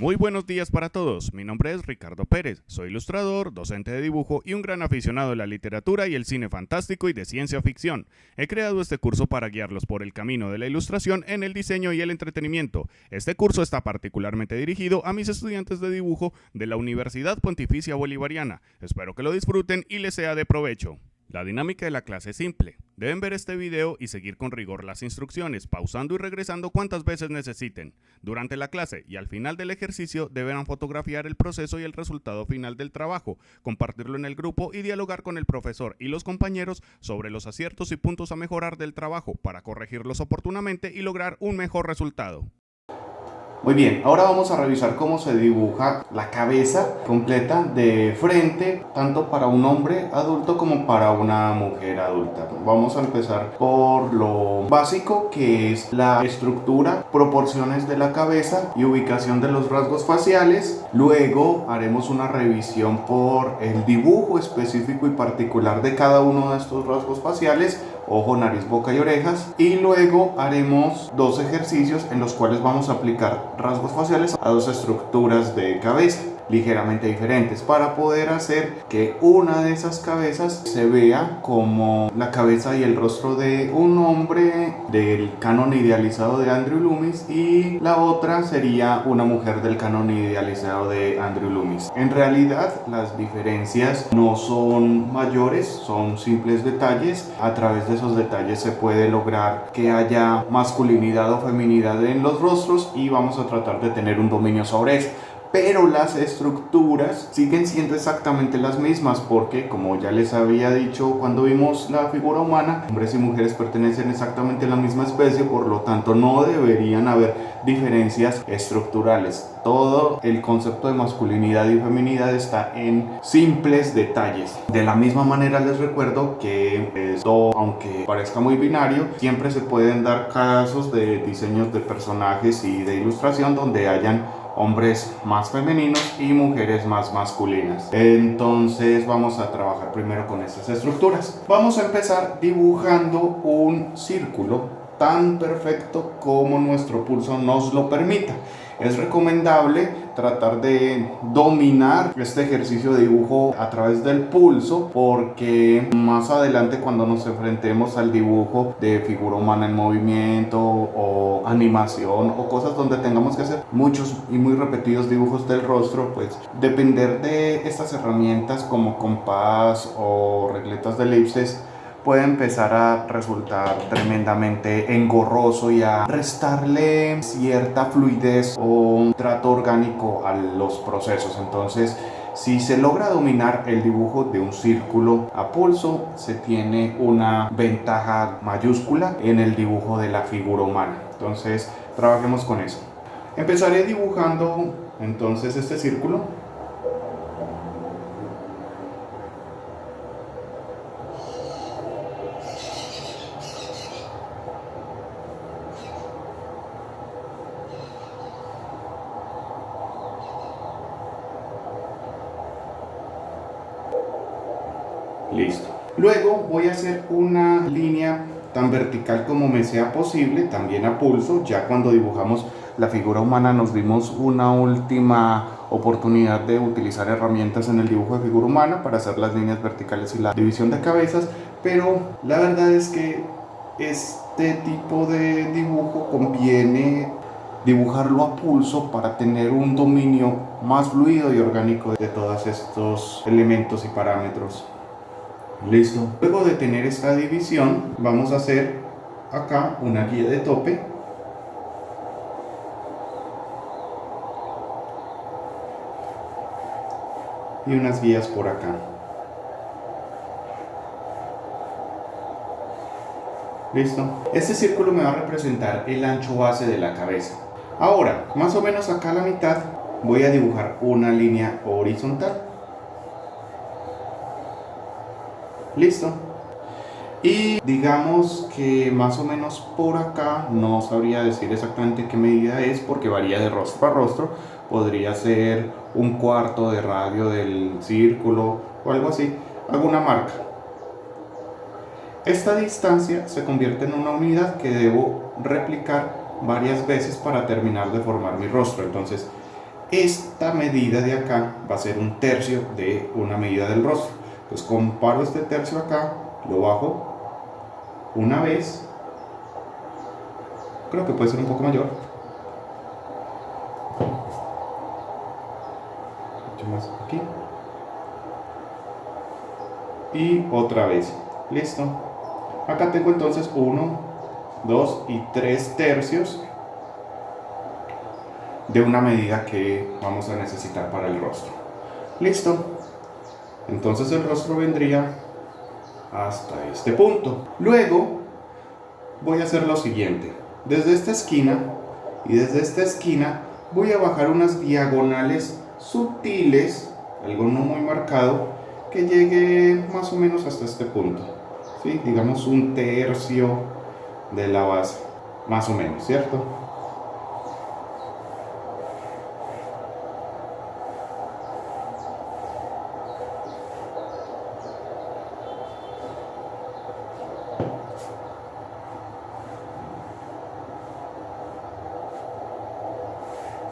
Muy buenos días para todos, mi nombre es Ricardo Pérez, soy ilustrador, docente de dibujo y un gran aficionado de la literatura y el cine fantástico y de ciencia ficción. He creado este curso para guiarlos por el camino de la ilustración en el diseño y el entretenimiento. Este curso está particularmente dirigido a mis estudiantes de dibujo de la Universidad Pontificia Bolivariana. Espero que lo disfruten y les sea de provecho. La dinámica de la clase es simple. Deben ver este video y seguir con rigor las instrucciones, pausando y regresando cuantas veces necesiten. Durante la clase y al final del ejercicio deberán fotografiar el proceso y el resultado final del trabajo, compartirlo en el grupo y dialogar con el profesor y los compañeros sobre los aciertos y puntos a mejorar del trabajo para corregirlos oportunamente y lograr un mejor resultado. Muy bien, ahora vamos a revisar cómo se dibuja la cabeza completa de frente, tanto para un hombre adulto como para una mujer adulta. Vamos a empezar por lo básico, que es la estructura, proporciones de la cabeza y ubicación de los rasgos faciales. Luego haremos una revisión por el dibujo específico y particular de cada uno de estos rasgos faciales: ojo, nariz, boca y orejas. Y luego haremos dos ejercicios en los cuales vamos a aplicar rasgos faciales a dos estructuras de cabeza ligeramente diferentes para poder hacer que una de esas cabezas se vea como la cabeza y el rostro de un hombre del canon idealizado de Andrew Loomis y la otra sería una mujer del canon idealizado de Andrew Loomis. En realidad las diferencias no son mayores, son simples detalles. A través de esos detalles se puede lograr que haya masculinidad o feminidad en los rostros y vamos a tratar de tener un dominio sobre eso. Pero las estructuras siguen siendo exactamente las mismas porque, como ya les había dicho cuando vimos la figura humana, hombres y mujeres pertenecen exactamente a la misma especie, por lo tanto no deberían haber diferencias estructurales. Todo el concepto de masculinidad y feminidad está en simples detalles. De la misma manera les recuerdo que esto, aunque parezca muy binario, siempre se pueden dar casos de diseños de personajes y de ilustración donde hayan hombres más femeninos y mujeres más masculinas. Entonces vamos a trabajar primero con estas estructuras. Vamos a empezar dibujando un círculo tan perfecto como nuestro pulso nos lo permita. Es recomendable tratar de dominar este ejercicio de dibujo a través del pulso, porque más adelante, cuando nos enfrentemos al dibujo de figura humana en movimiento o animación o cosas donde tengamos que hacer muchos y muy repetidos dibujos del rostro, pues depender de estas herramientas como compás o regletas de elipses puede empezar a resultar tremendamente engorroso y a restarle cierta fluidez o un trato orgánico a los procesos. Entonces, si se logra dominar el dibujo de un círculo a pulso, se tiene una ventaja mayúscula en el dibujo de la figura humana. Entonces, trabajemos con eso. Empezaré dibujando entonces este círculo. Listo. Luego voy a hacer una línea tan vertical como me sea posible, también a pulso. Ya cuando dibujamos la figura humana nos dimos una última oportunidad de utilizar herramientas en el dibujo de figura humana para hacer las líneas verticales y la división de cabezas, pero la verdad es que este tipo de dibujo conviene dibujarlo a pulso para tener un dominio más fluido y orgánico de todos estos elementos y parámetros. Listo. Luego de tener esta división, vamos a hacer acá una guía de tope. Y unas guías por acá. Listo. Este círculo me va a representar el ancho base de la cabeza. Ahora, más o menos acá a la mitad, voy a dibujar una línea horizontal. Listo. Y digamos que más o menos por acá, no sabría decir exactamente qué medida es porque varía de rostro a rostro. Podría ser un cuarto de radio del círculo o algo así, alguna marca. Esta distancia se convierte en una unidad que debo replicar varias veces para terminar de formar mi rostro. Entonces esta medida de acá va a ser un tercio de una medida del rostro. Entonces comparo este tercio acá, lo bajo una vez, creo que puede ser un poco mayor, mucho más aquí, y otra vez, listo. Acá tengo entonces 1, 2 y 3 tercios de una medida que vamos a necesitar para el rostro. Listo. Entonces el rostro vendría hasta este punto. Luego voy a hacer lo siguiente. Desde esta esquina y desde esta esquina voy a bajar unas diagonales sutiles, algo no muy marcado, que llegue más o menos hasta este punto. ¿Sí? Digamos un tercio de la base, más o menos, ¿cierto?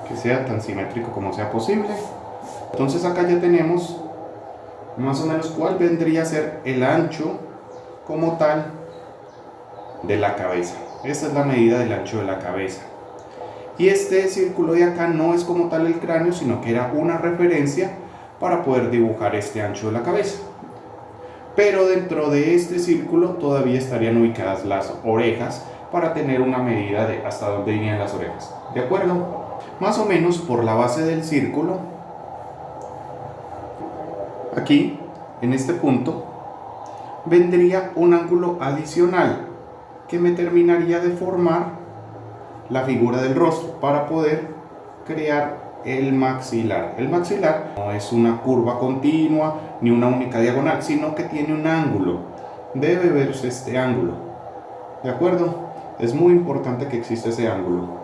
Que sea tan simétrico como sea posible. Entonces acá ya tenemos más o menos cuál vendría a ser el ancho como tal de la cabeza. Esta es la medida del ancho de la cabeza. Y este círculo de acá no es como tal el cráneo, sino que era una referencia para poder dibujar este ancho de la cabeza. Pero dentro de este círculo todavía estarían ubicadas las orejas para tener una medida de hasta dónde irían las orejas. ¿De acuerdo? Más o menos por la base del círculo, aquí, en este punto, vendría un ángulo adicional que me terminaría de formar la figura del rostro para poder crear el maxilar. El maxilar no es una curva continua ni una única diagonal, sino que tiene un ángulo. Debe verse este ángulo. ¿De acuerdo? Es muy importante que exista ese ángulo.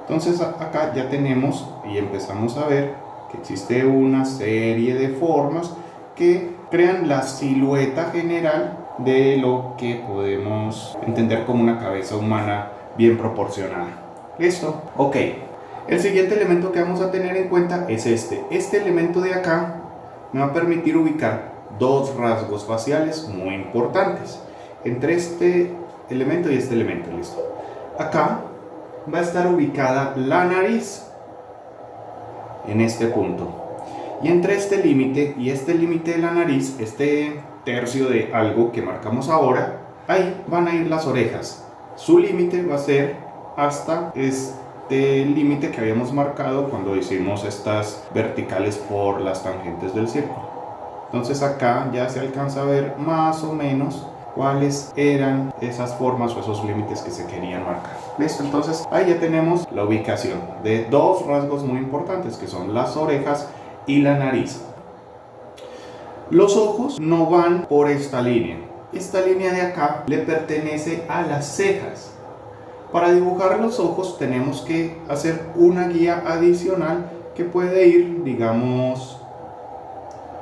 Entonces acá ya tenemos y empezamos a ver que existe una serie de formas que crean la silueta general de lo que podemos entender como una cabeza humana bien proporcionada. ¿Listo? Ok. El siguiente elemento que vamos a tener en cuenta es este. Este elemento de acá me va a permitir ubicar dos rasgos faciales muy importantes entre este elemento y este elemento. ¿Listo? Acá va a estar ubicada la nariz en este punto, y entre este límite y este límite de la nariz, este tercio de algo que marcamos ahora, ahí van a ir las orejas. Su límite va a ser hasta este límite que habíamos marcado cuando hicimos estas verticales por las tangentes del círculo. Entonces acá ya se alcanza a ver más o menos cuáles eran esas formas o esos límites que se querían marcar. Listo, entonces ahí ya tenemos la ubicación de dos rasgos muy importantes que son las orejas y la nariz. Los ojos no van por esta línea. Esta línea de acá le pertenece a las cejas. Para dibujar los ojos tenemos que hacer una guía adicional que puede ir, digamos,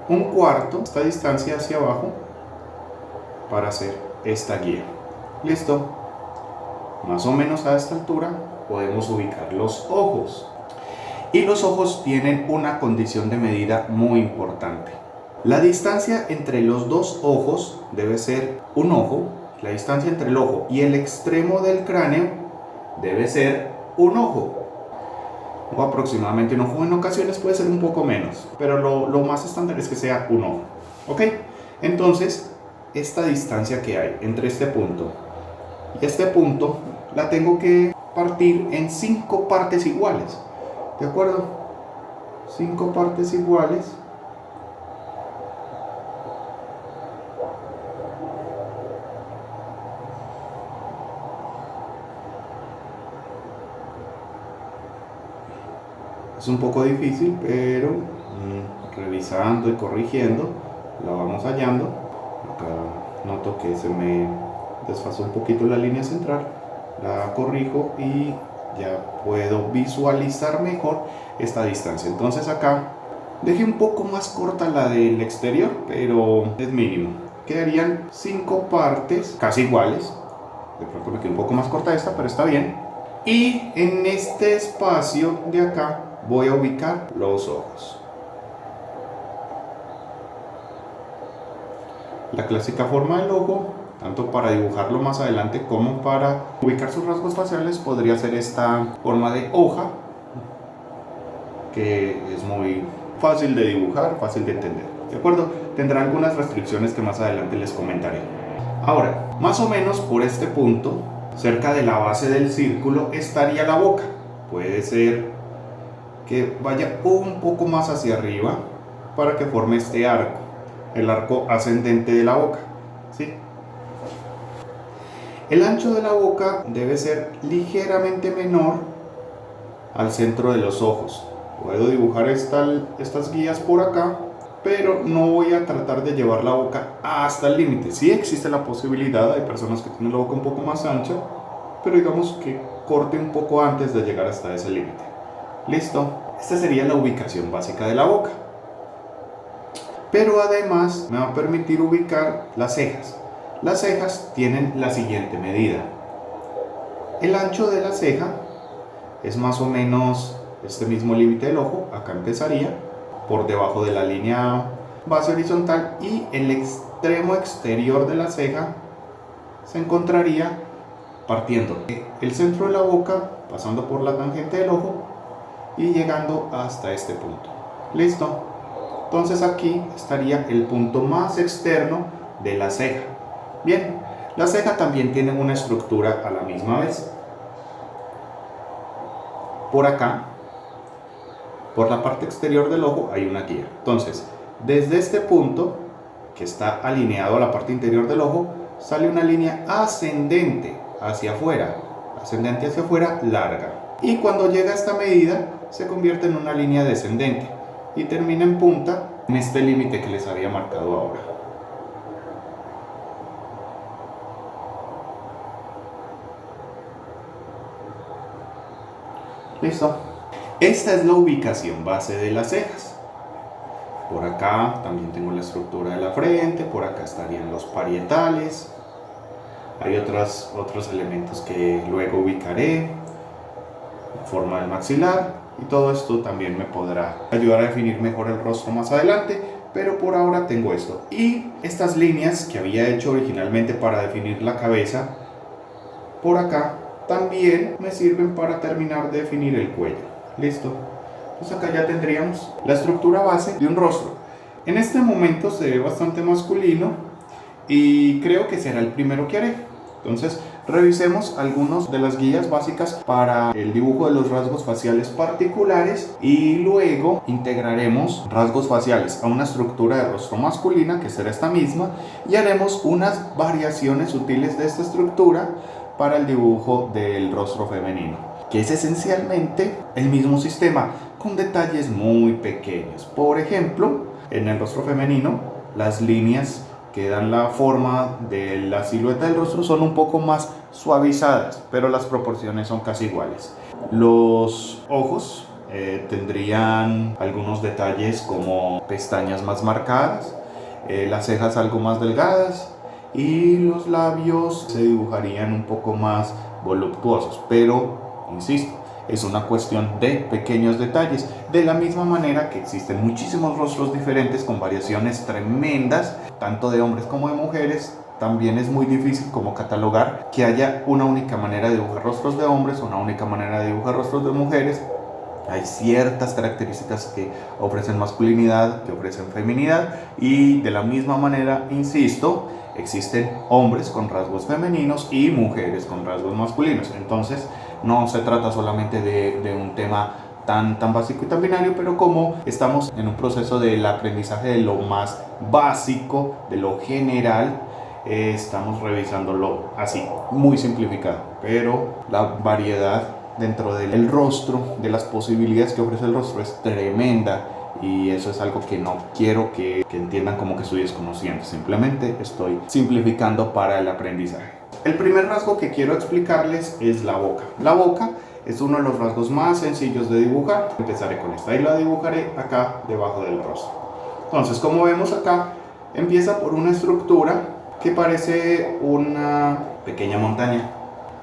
un cuarto, esta distancia hacia abajo, para hacer esta guía. Listo. Más o menos a esta altura podemos ubicar los ojos. Y los ojos tienen una condición de medida muy importante. La distancia entre los dos ojos debe ser un ojo. La distancia entre el ojo y el extremo del cráneo debe ser un ojo. O aproximadamente un ojo. En ocasiones puede ser un poco menos, pero lo más estándar es que sea un ojo. ¿Ok? Entonces, esta distancia que hay entre este punto y este punto la tengo que partir en 5 partes iguales. ¿De acuerdo? 5 partes iguales. Es un poco difícil, pero revisando y corrigiendo la vamos hallando. Acá noto que se me desfasó un poquito la línea central, la corrijo y ya puedo visualizar mejor esta distancia. Entonces acá dejé un poco más corta la del exterior, pero es mínimo. Quedarían 5 partes casi iguales. De pronto me quedó un poco más corta esta, pero está bien. Y en este espacio de acá voy a ubicar los ojos. La clásica forma del ojo, tanto para dibujarlo más adelante como para ubicar sus rasgos faciales, podría ser esta forma de hoja, que es muy fácil de dibujar, fácil de entender. ¿De acuerdo? Tendrá algunas restricciones que más adelante les comentaré. Ahora, más o menos por este punto, cerca de la base del círculo, estaría la boca. Puede ser que vaya un poco más hacia arriba para que forme este arco, el arco ascendente de la boca, ¿sí? El ancho de la boca debe ser ligeramente menor al centro de los ojos. Puedo dibujar estas guías por acá, pero no voy a tratar de llevar la boca hasta el límite. Sí existe la posibilidad, hay personas que tienen la boca un poco más ancha, pero digamos que corte un poco antes de llegar hasta ese límite. Listo, esta sería la ubicación básica de la boca. Pero además me va a permitir ubicar las cejas. Las cejas tienen la siguiente medida. El ancho de la ceja es más o menos este mismo límite del ojo. Acá empezaría por debajo de la línea base horizontal, y el extremo exterior de la ceja se encontraría partiendo el centro de la boca, pasando por la tangente del ojo y llegando hasta este punto. Listo. Entonces aquí estaría el punto más externo de la ceja. Bien, la ceja también tiene una estructura a la misma vez. Por acá, por la parte exterior del ojo, hay una guía. Entonces, desde este punto, que está alineado a la parte interior del ojo, sale una línea ascendente hacia afuera, larga. Y cuando llega a esta medida, se convierte en una línea descendente y termina en punta en este límite que les había marcado ahora. Listo. Esta es la ubicación base de las cejas. Por acá también tengo la estructura de la frente, por acá estarían los parietales. Hay otros elementos que luego ubicaré, forma del maxilar, y todo esto también me podrá ayudar a definir mejor el rostro más adelante, pero por ahora tengo esto. Y estas líneas que había hecho originalmente para definir la cabeza, por acá también me sirven para terminar de definir el cuello. Listo. Pues acá ya tendríamos la estructura base de un rostro. En este momento se ve bastante masculino y creo que será el primero que haré. Entonces revisemos algunas de las guías básicas para el dibujo de los rasgos faciales particulares, y luego integraremos rasgos faciales a una estructura de rostro masculina, que será esta misma, y haremos unas variaciones sutiles de esta estructura para el dibujo del rostro femenino, que es esencialmente el mismo sistema, con detalles muy pequeños. Por ejemplo, en el rostro femenino, las líneas que dan la forma de la silueta del rostro son un poco más suavizadas, pero las proporciones son casi iguales. Los ojos tendrían algunos detalles como pestañas más marcadas, las cejas algo más delgadas, y los labios se dibujarían un poco más voluptuosos, pero insisto, es una cuestión de pequeños detalles. De la misma manera que existen muchísimos rostros diferentes con variaciones tremendas, tanto de hombres como de mujeres, también es muy difícil como catalogar que haya una única manera de dibujar rostros de hombres o una única manera de dibujar rostros de mujeres. Hay ciertas características que ofrecen masculinidad, que ofrecen feminidad, y de la misma manera, insisto, existen hombres con rasgos femeninos y mujeres con rasgos masculinos. Entonces no se trata solamente de un tema tan básico y tan binario, pero como estamos en un proceso del aprendizaje de lo más básico, de lo general, estamos revisándolo así, muy simplificado, pero la variedad dentro del rostro, de las posibilidades que ofrece el rostro, es tremenda, y eso es algo que no quiero que entiendan como que estoy desconociendo. Simplemente estoy simplificando para el aprendizaje. El primer rasgo que quiero explicarles es la boca. La boca es uno de los rasgos más sencillos de dibujar. Empezaré con esta y la dibujaré acá debajo del rostro. Entonces, como vemos acá, empieza por una estructura que parece una pequeña montaña,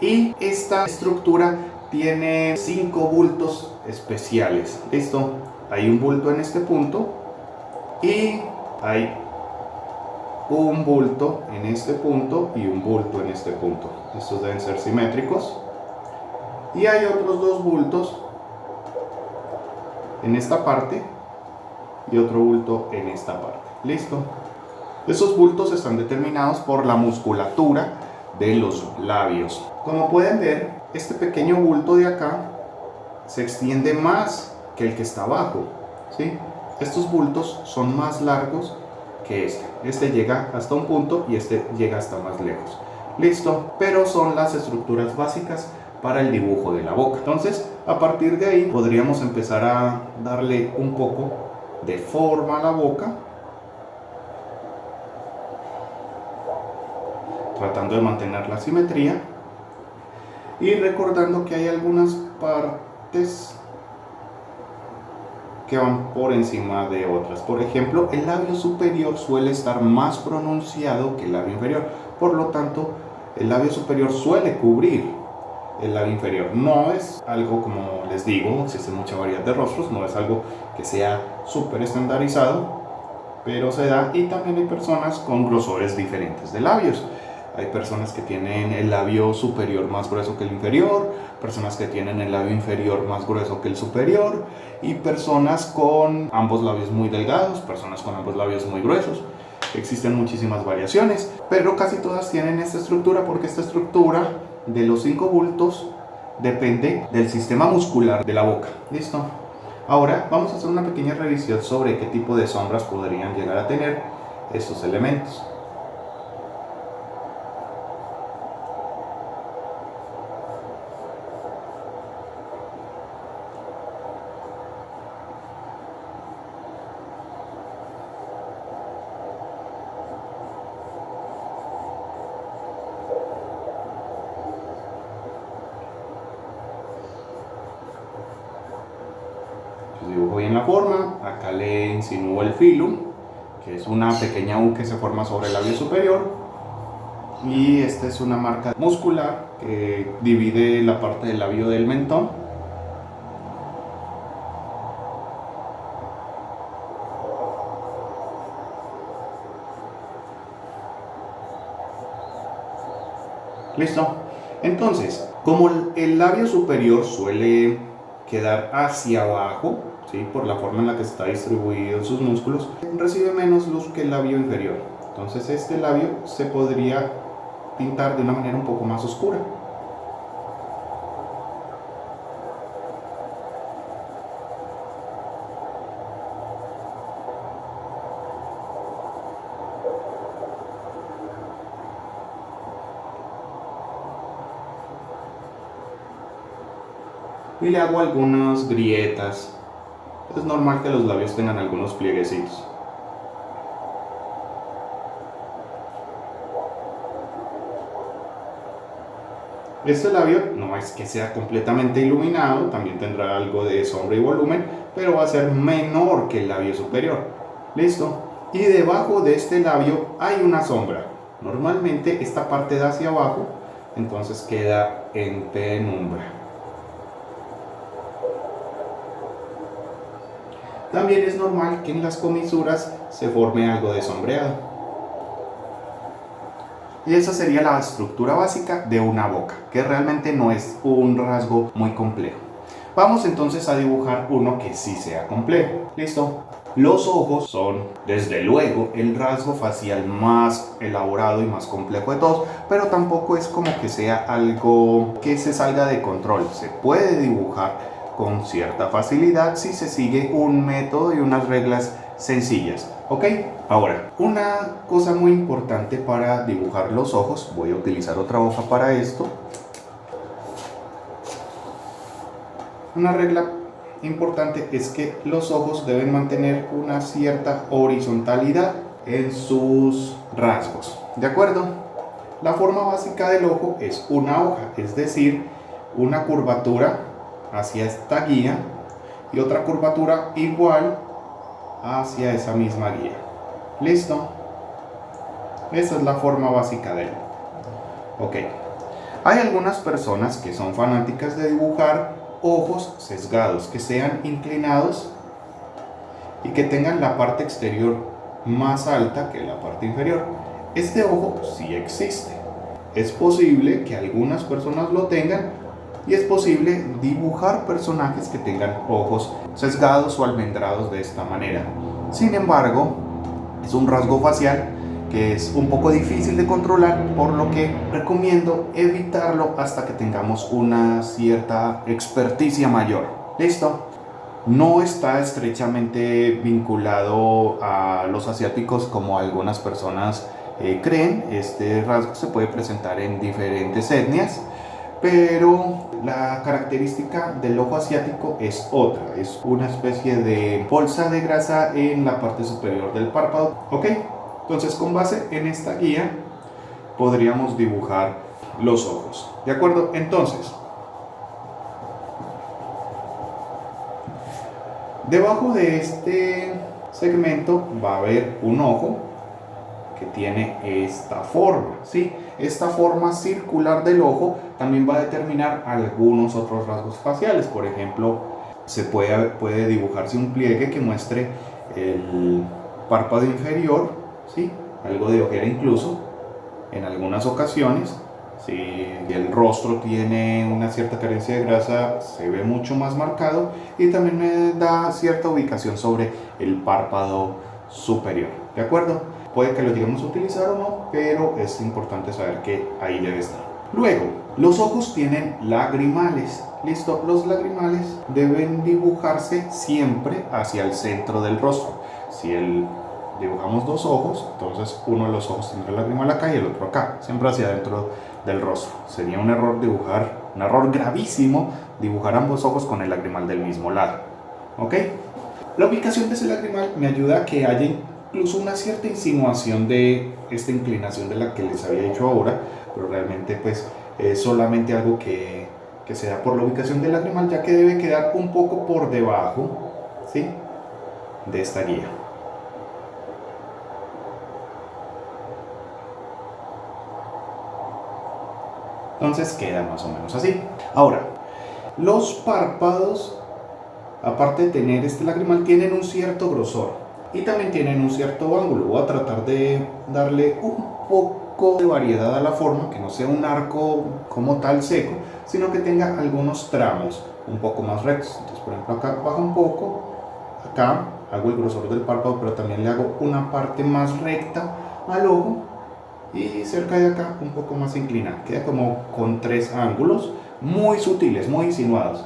y esta estructura tiene 5 bultos especiales. ¿Listo? Hay un bulto en este punto y hay un bulto en este punto y un bulto en este punto. Estos deben ser simétricos. Y hay otros 2 bultos en esta parte y otro bulto en esta parte. ¿Listo? Esos bultos están determinados por la musculatura de los labios. Como pueden ver, este pequeño bulto de acá se extiende más que el que está abajo, ¿sí? Estos bultos son más largos que este. Este llega hasta un punto y este llega hasta más lejos. Listo, pero son las estructuras básicas para el dibujo de la boca. Entonces, a partir de ahí podríamos empezar a darle un poco de forma a la boca, tratando de mantener la simetría y recordando que hay algunas partes que van por encima de otras. Por ejemplo, el labio superior suele estar más pronunciado que el labio inferior, por lo tanto el labio superior suele cubrir el labio inferior. No es algo, como les digo, existe mucha variedad de rostros, no es algo que sea súper estandarizado, pero se da. Y también hay personas con grosores diferentes de labios. Hay personas que tienen el labio superior más grueso que el inferior, personas que tienen el labio inferior más grueso que el superior, y personas con ambos labios muy delgados, personas con ambos labios muy gruesos. Existen muchísimas variaciones, pero casi todas tienen esta estructura, porque esta estructura de los 5 bultos depende del sistema muscular de la boca. ¿Listo? Ahora vamos a hacer una pequeña revisión sobre qué tipo de sombras podrían llegar a tener estos elementos. Dibujo bien la forma, acá le insinúo el filum, que es una pequeña U que se forma sobre el labio superior, y esta es una marca muscular que divide la parte del labio del mentón. ¿Listo? Entonces, como el labio superior suele quedar hacia abajo, ¿sí?, por la forma en la que está distribuido en sus músculos, recibe menos luz que el labio inferior. Entonces este labio se podría pintar de una manera un poco más oscura. Y le hago algunas grietas. Es normal que los labios tengan algunos plieguecitos. Este labio no es que sea completamente iluminado, también tendrá algo de sombra y volumen, pero va a ser menor que el labio superior. ¿Listo? Y debajo de este labio hay una sombra. Normalmente esta parte da hacia abajo, entonces queda en penumbra. También es normal que en las comisuras se forme algo de sombreado. Y esa sería la estructura básica de una boca, que realmente no es un rasgo muy complejo. Vamos entonces a dibujar uno que sí sea complejo. ¿Listo? Los ojos son, desde luego, el rasgo facial más elaborado y más complejo de todos, pero tampoco es como que sea algo que se salga de control. Se puede dibujar con cierta facilidad si se sigue un método y unas reglas sencillas. ¿Ok? Ahora, una cosa muy importante para dibujar los ojos, voy a utilizar otra hoja para esto. Una regla importante es que los ojos deben mantener una cierta horizontalidad en sus rasgos. ¿De acuerdo? La forma básica del ojo es una hoja, es decir, una curvatura hacia esta guía y otra curvatura igual hacia esa misma guía. ¿Listo? Esa es la forma básica de él. Ok. Hay algunas personas que son fanáticas de dibujar ojos sesgados, que sean inclinados y que tengan la parte exterior más alta que la parte inferior. Este ojo sí existe. Es posible que algunas personas lo tengan y es posible dibujar personajes que tengan ojos sesgados o almendrados de esta manera. Sin embargo, es un rasgo facial que es un poco difícil de controlar, por lo que recomiendo evitarlo hasta que tengamos una cierta experticia mayor. ¿Listo? No está estrechamente vinculado a los asiáticos como algunas personas creen. Este rasgo se puede presentar en diferentes etnias, pero la característica del ojo asiático es otra, es una especie de bolsa de grasa en la parte superior del párpado. ¿Ok? Entonces, con base en esta guía podríamos dibujar los ojos. ¿De acuerdo? Entonces, debajo de este segmento va a haber un ojo que tiene esta forma, ¿sí? Esta forma circular del ojo también va a determinar algunos otros rasgos faciales. Por ejemplo, se puede dibujarse un pliegue que muestre el párpado inferior, ¿sí? Algo de ojera incluso en algunas ocasiones. Si el rostro tiene una cierta carencia de grasa, se ve mucho más marcado, y también me da cierta ubicación sobre el párpado superior. ¿De acuerdo? Puede que lo digamos a utilizar o no, pero es importante saber que ahí debe estar. Luego, los ojos tienen lagrimales. ¿Listo? Los lagrimales deben dibujarse siempre hacia el centro del rostro. Si dibujamos dos ojos, entonces uno de los ojos tendrá el lagrimal acá y el otro acá, siempre hacia adentro del rostro. Sería un error un error gravísimo dibujar ambos ojos con el lagrimal del mismo lado. ¿Ok? La ubicación de ese lagrimal me ayuda a que haya incluso una cierta insinuación de esta inclinación de la que les había dicho ahora, pero realmente pues es solamente algo que se da por la ubicación del lagrimal, ya que debe quedar un poco por debajo, ¿sí?, de esta guía. Entonces queda más o menos así. Ahora, los párpados, aparte de tener este lagrimal, tienen un cierto grosor y también tienen un cierto ángulo. Voy a tratar de darle un poco de variedad a la forma, que no sea un arco como tal seco, sino que tenga algunos tramos un poco más rectos. Entonces, por ejemplo, acá baja un poco, acá hago el grosor del párpado, pero también le hago una parte más recta al ojo, y cerca de acá un poco más inclinada. Queda como con tres ángulos muy sutiles, muy insinuados,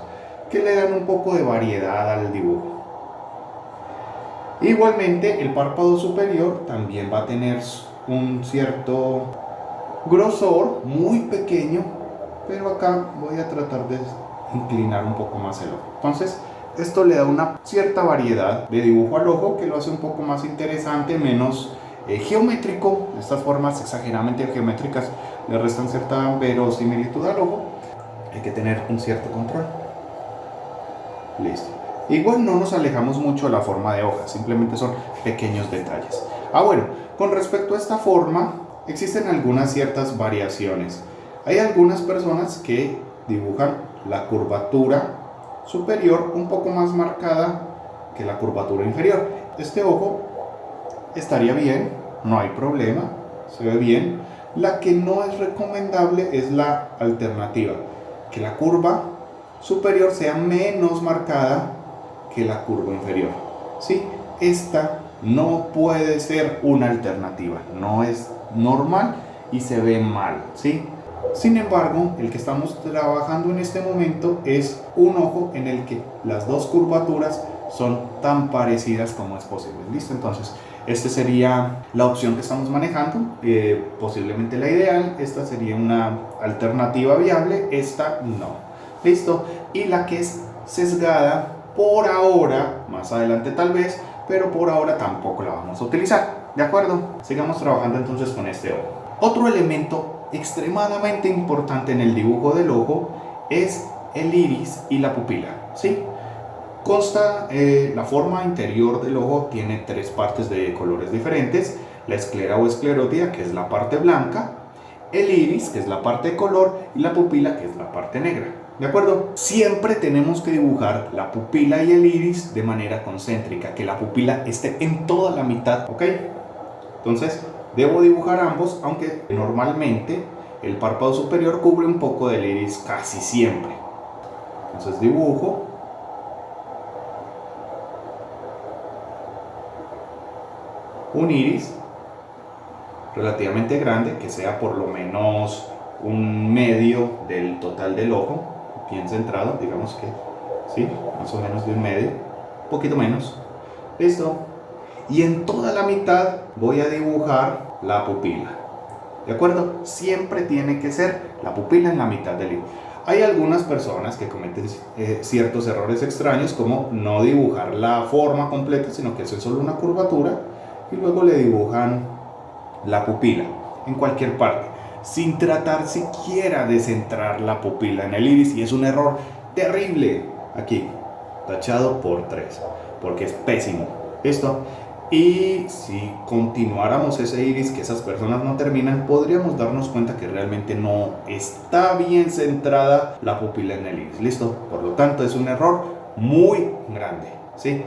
que le dan un poco de variedad al dibujo. Igualmente, el párpado superior también va a tener un cierto grosor muy pequeño, pero acá voy a tratar de inclinar un poco más el ojo. Entonces, esto le da una cierta variedad de dibujo al ojo, que lo hace un poco más interesante, menos geométrico. Estas formas exageradamente geométricas le restan cierta verosimilitud al ojo. Hay que tener un cierto control. Listo. Igual no nos alejamos mucho de la forma de hoja, simplemente son pequeños detalles. Bueno, con respecto a esta forma, existen algunas ciertas variaciones. Hay algunas personas que dibujan la curvatura superior un poco más marcada que la curvatura inferior. Este ojo estaría bien, no hay problema, se ve bien. La que no es recomendable es la alternativa, que la curva superior sea menos marcada que la curva inferior. ¿Sí? Esta no puede ser una alternativa, no es normal y se ve mal, ¿sí? Sin embargo, el que estamos trabajando en este momento es un ojo en el que las dos curvaturas son tan parecidas como es posible. ¿Listo? Entonces, esta sería la opción que estamos manejando, posiblemente la ideal. Esta sería una alternativa viable, esta no. ¿Listo? Y la que es sesgada, por ahora, más adelante tal vez, pero por ahora tampoco la vamos a utilizar. ¿De acuerdo? Sigamos trabajando entonces con este ojo. Otro elemento extremadamente importante en el dibujo del ojo es el iris y la pupila, ¿sí? Consta, la forma interior del ojo tiene tres partes de colores diferentes: la esclera o esclerótida, que es la parte blanca, el iris, que es la parte de color, y la pupila, que es la parte negra. ¿De acuerdo? Siempre tenemos que dibujar la pupila y el iris de manera concéntrica, que la pupila esté en toda la mitad, ¿ok? Entonces, debo dibujar ambos, aunque normalmente el párpado superior cubre un poco del iris casi siempre. Entonces dibujo. Un iris relativamente grande, que sea por lo menos un medio del total del ojo, bien centrado, digamos que sí, más o menos de un medio, un poquito menos. Listo. Y en toda la mitad voy a dibujar la pupila. ¿De acuerdo? Siempre tiene que ser la pupila en la mitad del iris. Hay algunas personas que cometen ciertos errores extraños, como no dibujar la forma completa, sino que es solo una curvatura, y luego le dibujan la pupila en cualquier parte, sin tratar siquiera de centrar la pupila en el iris, y es un error terrible. Aquí, tachado por 3, porque es pésimo. ¿Listo? Y si continuáramos ese iris que esas personas no terminan, podríamos darnos cuenta que realmente no está bien centrada la pupila en el iris. ¿Listo? Por lo tanto, es un error muy grande, ¿sí?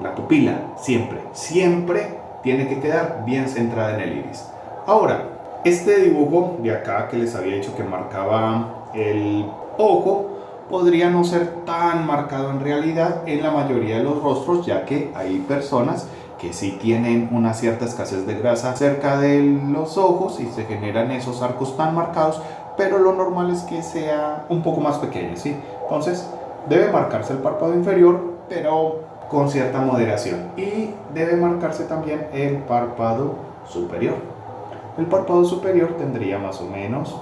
La pupila siempre tiene que quedar bien centrada en el iris. Ahora, este dibujo de acá que les había dicho que marcaba el ojo, podría no ser tan marcado en realidad en la mayoría de los rostros, ya que hay personas que sí tienen una cierta escasez de grasa cerca de los ojos y se generan esos arcos tan marcados, pero lo normal es que sea un poco más pequeño, ¿sí? Entonces debe marcarse el párpado inferior, pero con cierta moderación, y debe marcarse también el párpado superior. El párpado superior tendría más o menos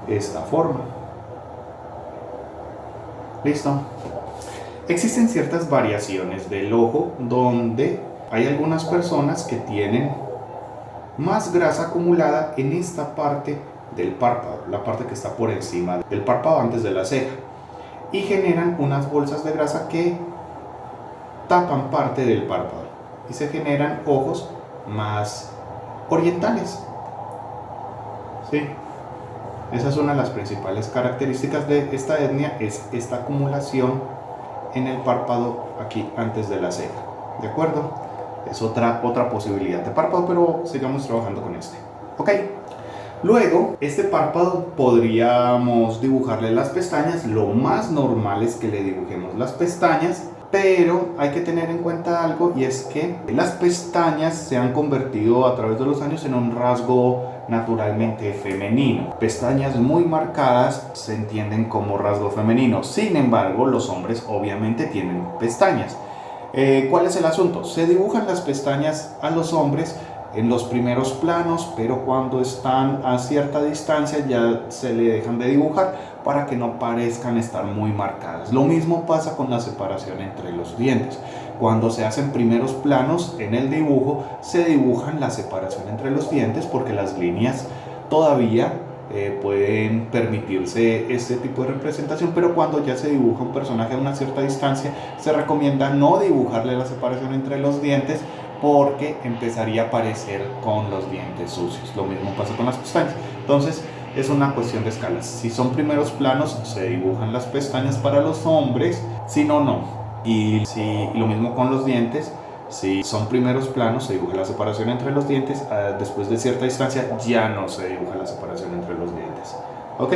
esta forma. ¿Listo? Existen ciertas variaciones del ojo donde hay algunas personas que tienen más grasa acumulada en esta parte del párpado, la parte que está por encima del párpado antes de la ceja, y generan unas bolsas de grasa que tapan parte del párpado y se generan ojos más orientales. ¿Sí? Esa es una de las principales características de esta etnia, es esta acumulación en el párpado aquí antes de la ceja. ¿De acuerdo? Es otra posibilidad de párpado, pero sigamos trabajando con este. Ok. Luego, este párpado podríamos dibujarle las pestañas. Lo más normal es que le dibujemos las pestañas, pero hay que tener en cuenta algo, y es que las pestañas se han convertido a través de los años en un rasgo naturalmente femenino. Pestañas muy marcadas se entienden como rasgo femenino. Sin embargo, los hombres obviamente tienen pestañas. ¿Cuál es el asunto? Se dibujan las pestañas a los hombres en los primeros planos, pero cuando están a cierta distancia ya se le dejan de dibujar para que no parezcan estar muy marcadas. Lo mismo pasa con la separación entre los dientes. Cuando se hacen primeros planos en el dibujo, se dibujan la separación entre los dientes porque las líneas todavía pueden permitirse este tipo de representación, pero cuando ya se dibuja un personaje a una cierta distancia, se recomienda no dibujarle la separación entre los dientes, porque empezaría a aparecer con los dientes sucios. Lo mismo pasa con las pestañas. Entonces es una cuestión de escalas. Si son primeros planos, se dibujan las pestañas para los hombres, si no, no. Y lo mismo con los dientes. Si son primeros planos, se dibuja la separación entre los dientes. Después de cierta distancia ya no se dibuja la separación entre los dientes. ¿Ok?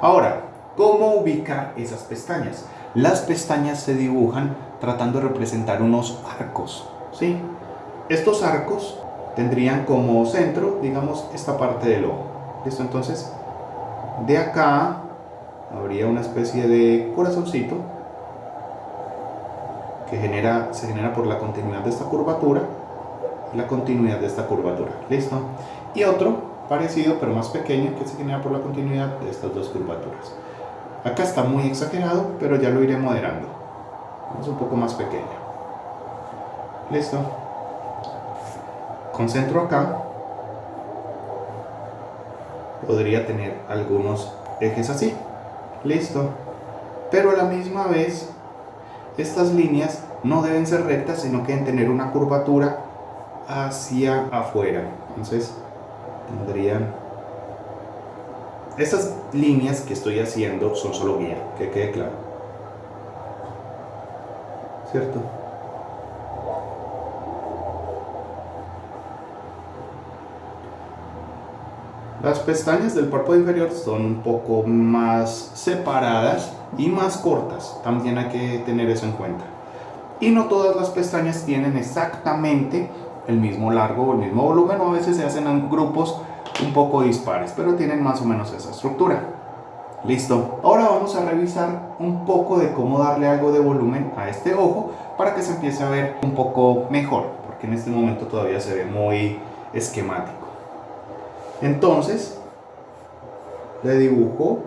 Ahora, ¿cómo ubicar esas pestañas? Las pestañas se dibujan tratando de representar unos arcos, ¿sí? Estos arcos tendrían como centro, digamos, esta parte del ojo. ¿Listo? Entonces, de acá habría una especie de corazoncito que se genera por la continuidad de esta curvatura y la continuidad de esta curvatura. ¿Listo? Y otro parecido pero más pequeño que se genera por la continuidad de estas dos curvaturas. Acá está muy exagerado, pero ya lo iré moderando. Es un poco más pequeño. ¿Listo? Concentro acá. Podría tener algunos ejes así. ¿Listo? Pero a la misma vez, estas líneas no deben ser rectas, sino que deben tener una curvatura hacia afuera. Entonces tendrían estas líneas que estoy haciendo son solo guía, que quede claro, ¿cierto? Las pestañas del párpado inferior son un poco más separadas y más cortas, también hay que tener eso en cuenta. Y no todas las pestañas tienen exactamente el mismo largo o el mismo volumen, o a veces se hacen en grupos un poco dispares, pero tienen más o menos esa estructura. Listo. Ahora vamos a revisar un poco de cómo darle algo de volumen a este ojo para que se empiece a ver un poco mejor, porque en este momento todavía se ve muy esquemático. Entonces, le dibujo.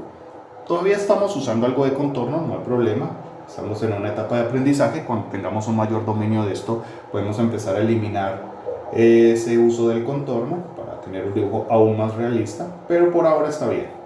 Todavía estamos usando algo de contorno, no hay problema. Estamos en una etapa de aprendizaje. Cuando tengamos un mayor dominio de esto, podemos empezar a eliminar ese uso del contorno para tener un dibujo aún más realista, pero por ahora está bien.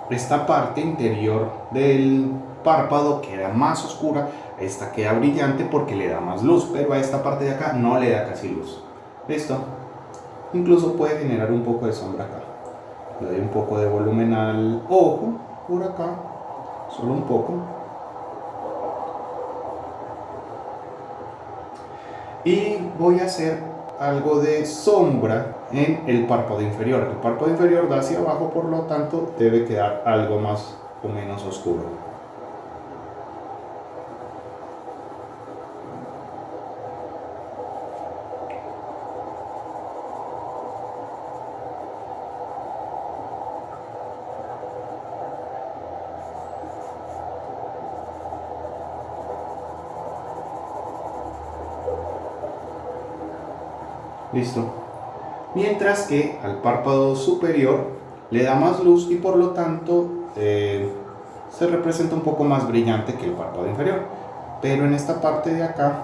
Esta parte interior del párpado queda más oscura, esta queda brillante porque le da más luz, pero a esta parte de acá no le da casi luz. ¿Listo? Incluso puede generar un poco de sombra acá. Le doy un poco de volumen al ojo, por acá, solo un poco. Y voy a hacer algo de sombra en el párpado inferior. El párpado inferior da hacia abajo, por lo tanto debe quedar algo más o menos oscuro. Listo. Mientras que al párpado superior le da más luz y por lo tanto se representa un poco más brillante que el párpado inferior. Pero en esta parte de acá,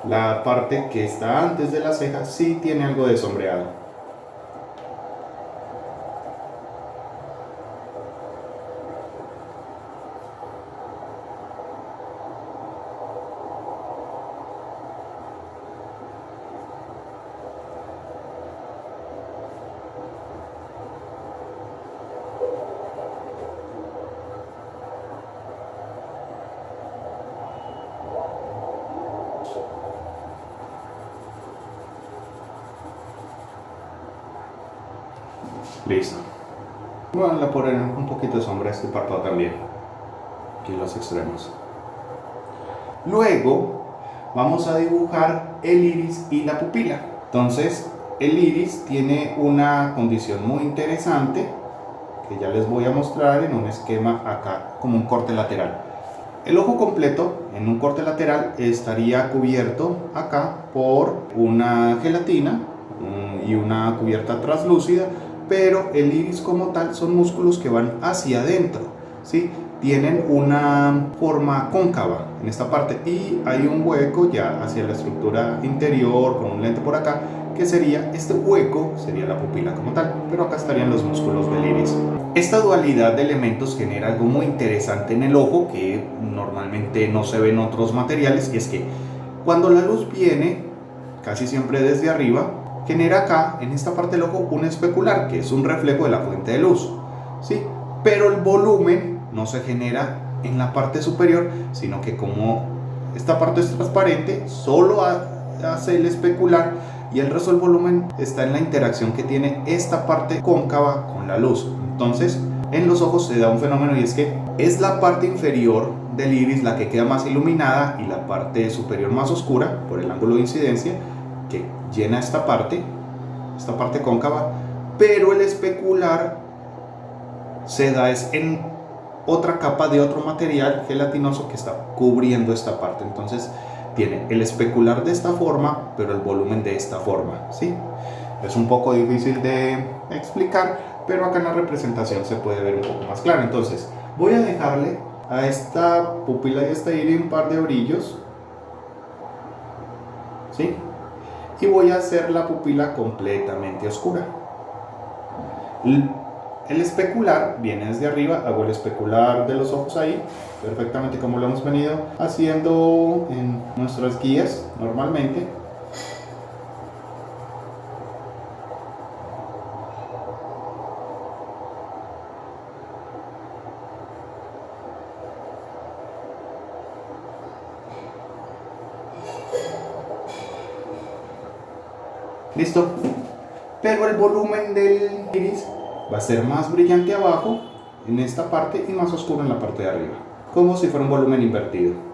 la parte que está antes de la ceja, sí tiene algo de sombreado. Listo. Bueno, le poner un poquito de sombra a este párpado también, aquí en los extremos. Luego vamos a dibujar el iris y la pupila. Entonces el iris tiene una condición muy interesante que ya les voy a mostrar en un esquema acá, como un corte lateral. El ojo completo en un corte lateral estaría cubierto acá por una gelatina y una cubierta translúcida, pero el iris como tal son músculos que van hacia adentro, ¿sí? Tienen una forma cóncava en esta parte y hay un hueco ya hacia la estructura interior con un lente por acá, que sería este hueco, sería la pupila como tal, pero acá estarían los músculos del iris. Esta dualidad de elementos genera algo muy interesante en el ojo que normalmente no se ve en otros materiales, y es que cuando la luz viene casi siempre desde arriba, genera acá en esta parte del ojo un especular, que es un reflejo de la fuente de luz, ¿sí? Pero el volumen no se genera en la parte superior, sino que como esta parte es transparente, solo hace el especular y el resto del volumen está en la interacción que tiene esta parte cóncava con la luz. Entonces en los ojos se da un fenómeno, y es que es la parte inferior del iris la que queda más iluminada y la parte superior más oscura por el ángulo de incidencia que llena esta parte cóncava, pero el especular se da es en otra capa de otro material gelatinoso que está cubriendo esta parte. Entonces tiene el especular de esta forma, pero el volumen de esta forma, ¿sí? Es un poco difícil de explicar, pero acá en la representación se puede ver un poco más claro. Entonces voy a dejarle a esta pupila y a esta iris un par de brillos, ¿sí? Y voy a hacer la pupila completamente oscura. El especular viene desde arriba, hago el especular de los ojos ahí, perfectamente como lo hemos venido haciendo en nuestras guías normalmente. Listo. Pero el volumen del iris va a ser más brillante abajo en esta parte y más oscuro en la parte de arriba, como si fuera un volumen invertido.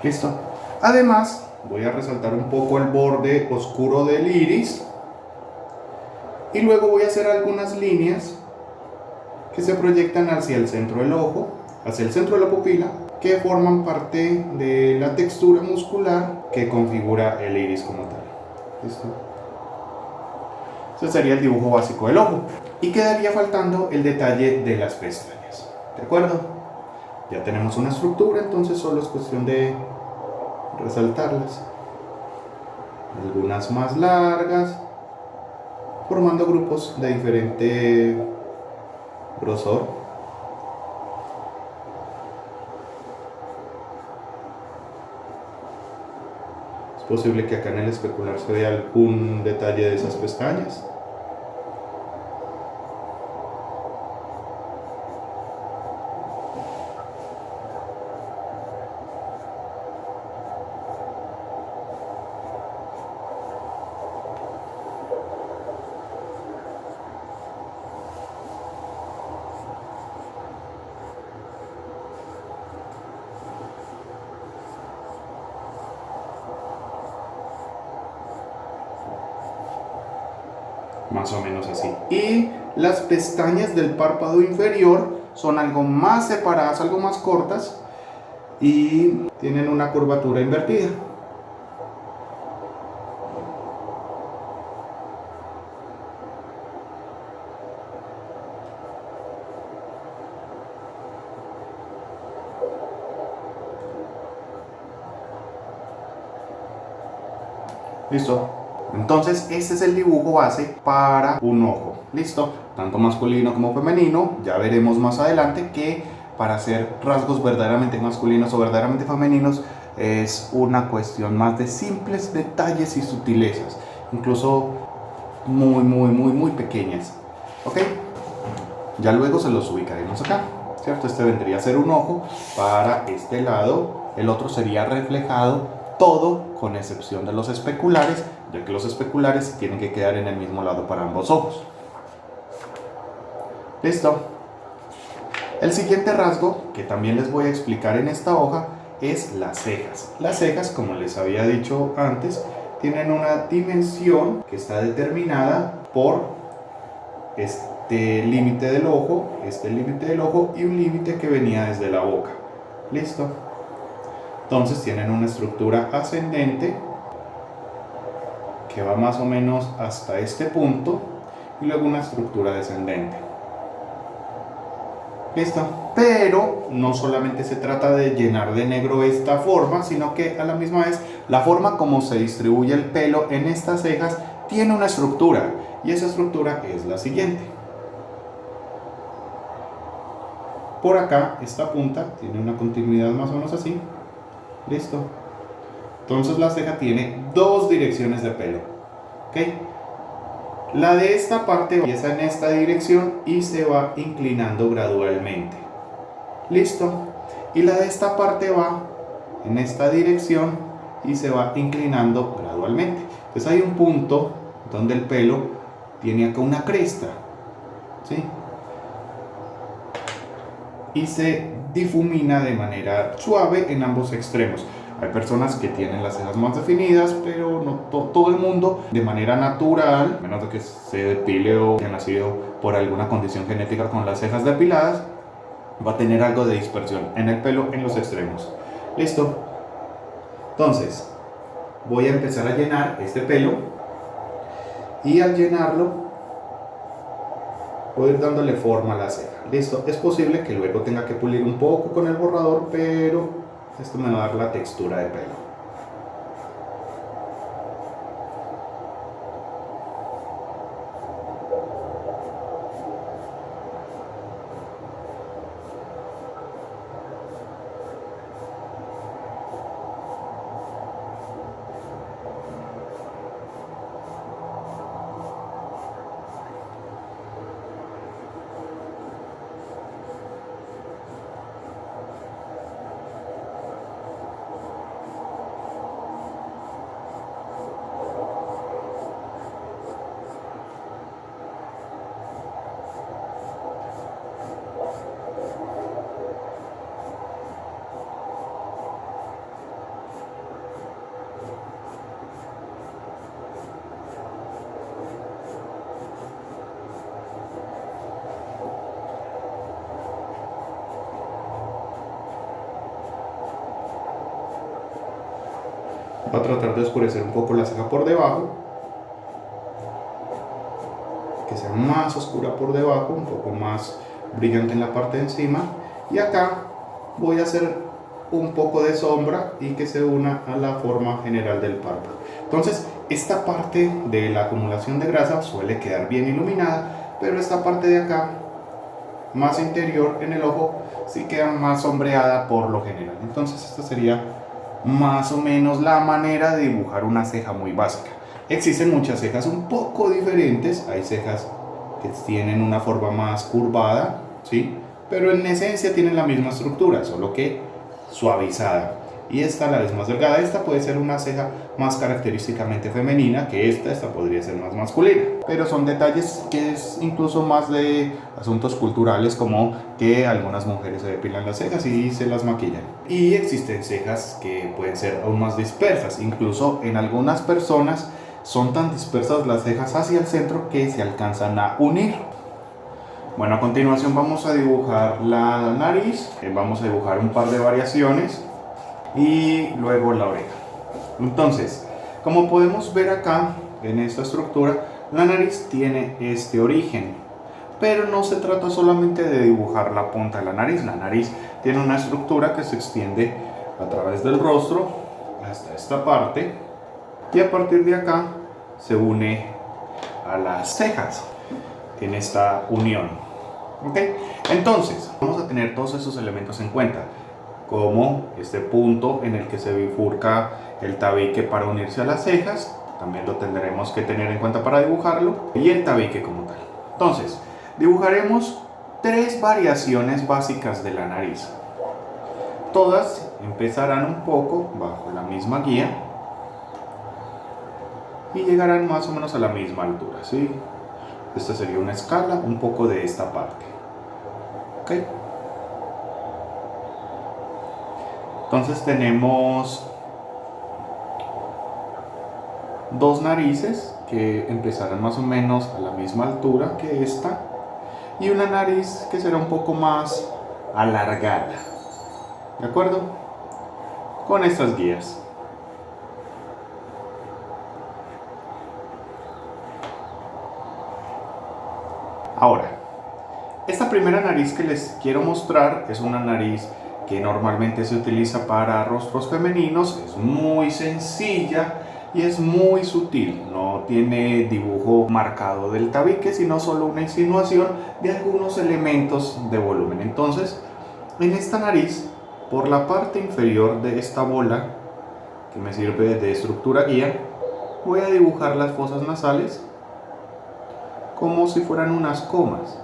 Listo. Además, voy a resaltar un poco el borde oscuro del iris y luego voy a hacer algunas líneas que se proyectan hacia el centro del ojo, hacia el centro de la pupila, que forman parte de la textura muscular que configura el iris como tal. ¿Listo? Ese sería el dibujo básico del ojo. Y quedaría faltando el detalle de las pestañas. ¿De acuerdo? Ya tenemos una estructura, entonces solo es cuestión de resaltarlas. Algunas más largas, formando grupos de diferente grosor. Es posible que acá en el especular se vea algún detalle de esas pestañas. Más o menos así. Y las pestañas del párpado inferior son algo más separadas, algo más cortas y tienen una curvatura invertida. Listo. Entonces este es el dibujo base para un ojo. Listo. Tanto masculino como femenino. Ya veremos más adelante que para hacer rasgos verdaderamente masculinos o verdaderamente femeninos es una cuestión más de simples detalles y sutilezas. Incluso muy pequeñas. ¿Ok? Ya luego se los ubicaremos acá. ¿Cierto? Este vendría a ser un ojo para este lado. El otro sería reflejado. Todo con excepción de los especulares, ya que los especulares tienen que quedar en el mismo lado para ambos ojos. Listo. El siguiente rasgo, que también les voy a explicar en esta hoja, es las cejas. Las cejas, como les había dicho antes, tienen una dimensión que está determinada por este límite del ojo y un límite que venía desde la boca. Listo. Entonces tienen una estructura ascendente que va más o menos hasta este punto y luego una estructura descendente. ¿Listo? Pero no solamente se trata de llenar de negro esta forma, sino que a la misma vez la forma como se distribuye el pelo en estas cejas tiene una estructura, y esa estructura es la siguiente. Por acá, esta punta tiene una continuidad más o menos así. ¿Listo? Entonces la ceja tiene dos direcciones de pelo. ¿Ok? La de esta parte empieza en esta dirección y se va inclinando gradualmente. ¿Listo? Y la de esta parte va en esta dirección y se va inclinando gradualmente. Entonces hay un punto donde el pelo tiene acá una cresta, ¿sí? Y se difumina de manera suave en ambos extremos. Hay personas que tienen las cejas más definidas, pero no todo el mundo de manera natural, a menos de que se depile o haya nacido por alguna condición genética con las cejas depiladas, va a tener algo de dispersión en el pelo en los extremos. ¿Listo? Entonces, voy a empezar a llenar este pelo, y al llenarlo voy a ir dándole forma a la ceja. Listo, es posible que luego tenga que pulir un poco con el borrador, pero esto me va a dar la textura de pelo. Va a tratar de oscurecer un poco la ceja por debajo, que sea más oscura por debajo, un poco más brillante en la parte de encima, y acá voy a hacer un poco de sombra y que se una a la forma general del párpado. Entonces esta parte de la acumulación de grasa suele quedar bien iluminada, pero esta parte de acá, más interior en el ojo, sí queda más sombreada por lo general. Entonces esta sería más o menos la manera de dibujar una ceja muy básica. Existen muchas cejas un poco diferentes. Hay cejas que tienen una forma más curvada, ¿sí? Pero en esencia tienen la misma estructura, solo que suavizada. Y esta, la vez más delgada, esta puede ser una ceja más característicamente femenina que esta podría ser más masculina. Pero son detalles que es incluso más de asuntos culturales, como que algunas mujeres se depilan las cejas y se las maquillan. Y existen cejas que pueden ser aún más dispersas, incluso en algunas personas son tan dispersas las cejas hacia el centro que se alcanzan a unir. Bueno, a continuación vamos a dibujar la nariz, vamos a dibujar un par de variaciones y luego la oreja. Entonces, como podemos ver acá en esta estructura, la nariz tiene este origen, pero no se trata solamente de dibujar la punta de la nariz. La nariz tiene una estructura que se extiende a través del rostro hasta esta parte, y a partir de acá se une a las cejas, tiene esta unión. ¿Ok? Entonces vamos a tener todos esos elementos en cuenta, como este punto en el que se bifurca el tabique para unirse a las cejas, también lo tendremos que tener en cuenta para dibujarlo, y el tabique como tal. Entonces dibujaremos tres variaciones básicas de la nariz. Todas empezarán un poco bajo la misma guía y llegarán más o menos a la misma altura, ¿sí? Esta sería una escala un poco de esta parte. ¿Ok? Entonces tenemos dos narices que empezarán más o menos a la misma altura que esta, y una nariz que será un poco más alargada, ¿de acuerdo? Con estas guías. Ahora, Esta primera nariz que les quiero mostrar es una nariz que normalmente se utiliza para rostros femeninos. Es muy sencilla y es muy sutil, no tiene dibujo marcado del tabique, sino solo una insinuación de algunos elementos de volumen. Entonces, en esta nariz, por la parte inferior de esta bola, que me sirve de estructura guía, voy a dibujar las fosas nasales como si fueran unas comas,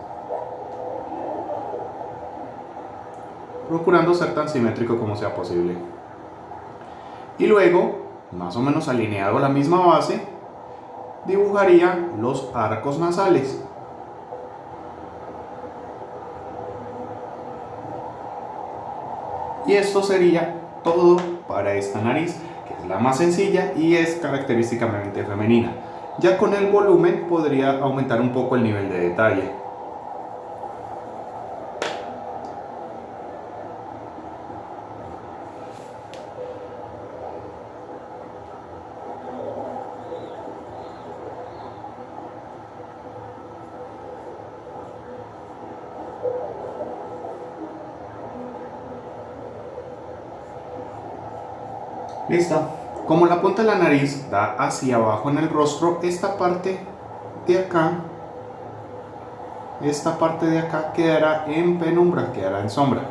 procurando ser tan simétrico como sea posible. Y luego, más o menos alineado a la misma base, dibujaría los arcos nasales. Y esto sería todo para esta nariz, que es la más sencilla y es característicamente femenina. Ya con el volumen podría aumentar un poco el nivel de detalle. Listo. Como la punta de la nariz da hacia abajo en el rostro, esta parte de acá quedará en penumbra, quedará en sombra.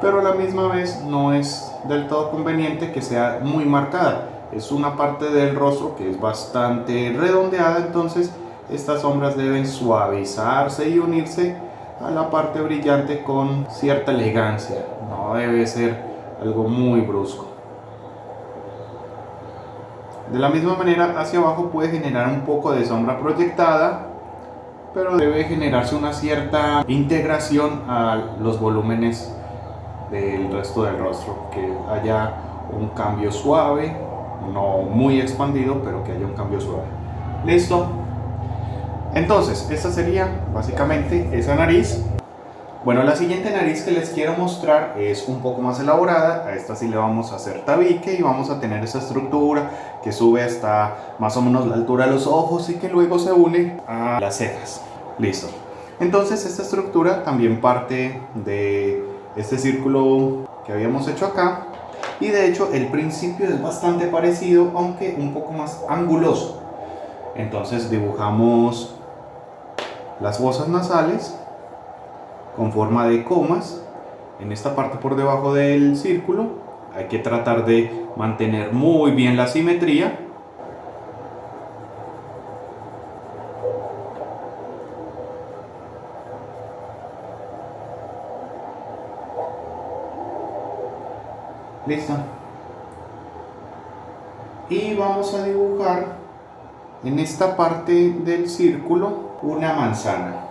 Pero a la misma vez no es del todo conveniente que sea muy marcada. Es una parte del rostro que es bastante redondeada, entonces estas sombras deben suavizarse y unirse a la parte brillante con cierta elegancia. No debe ser algo muy brusco. De la misma manera, hacia abajo puede generar un poco de sombra proyectada, pero debe generarse una cierta integración a los volúmenes del resto del rostro, que haya un cambio suave, no muy expandido, pero que haya un cambio suave. Listo. Entonces, esta sería básicamente esa nariz. Bueno, la siguiente nariz que les quiero mostrar es un poco más elaborada. A esta sí le vamos a hacer tabique y vamos a tener esa estructura que sube hasta más o menos la altura de los ojos y que luego se une a las cejas. Listo. Entonces esta estructura también parte de este círculo que habíamos hecho acá. Y de hecho el principio es bastante parecido, aunque un poco más anguloso. Entonces dibujamos las fosas nasales con forma de comas en esta parte por debajo del círculo. Hay que tratar de mantener muy bien la simetría. Listo. Y vamos a dibujar en esta parte del círculo una manzana.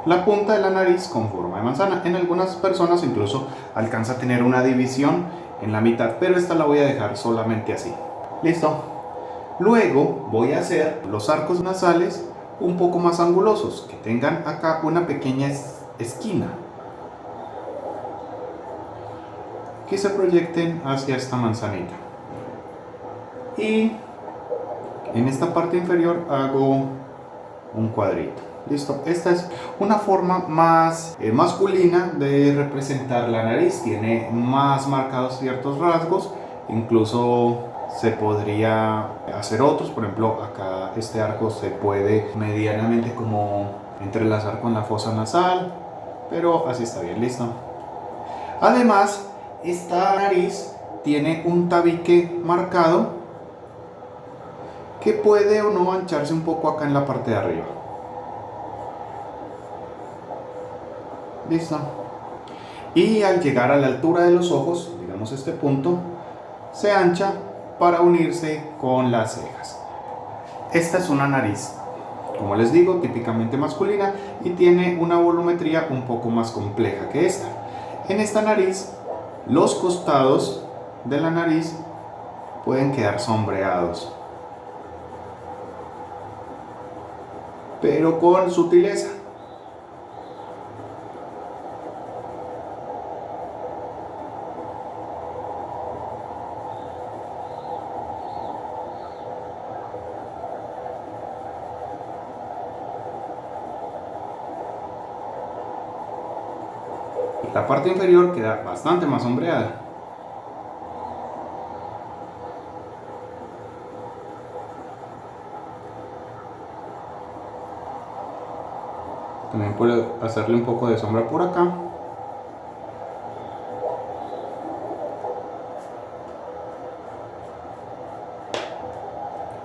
La punta de la nariz con forma de manzana. En algunas personas incluso alcanza a tener una división en la mitad, pero esta la voy a dejar solamente así. Listo. Luego voy a hacer los arcos nasales un poco más angulosos, que tengan acá una pequeña esquina, que se proyecten hacia esta manzanita. Y en esta parte inferior hago un cuadrito. Listo, esta es una forma más masculina de representar la nariz. Tiene más marcados ciertos rasgos, incluso se podría hacer otros. Por ejemplo, acá este arco se puede medianamente como entrelazar con la fosa nasal, pero así está bien. Listo. Además, esta nariz tiene un tabique marcado que puede o no mancharse un poco acá en la parte de arriba. Listo. Y al llegar a la altura de los ojos, digamos este punto, se ancha para unirse con las cejas. Esta es una nariz, como les digo, típicamente masculina y tiene una volumetría un poco más compleja que esta. En esta nariz, los costados de la nariz pueden quedar sombreados, pero con sutileza. la parte inferior queda bastante más sombreada. También puedo hacerle un poco de sombra por acá.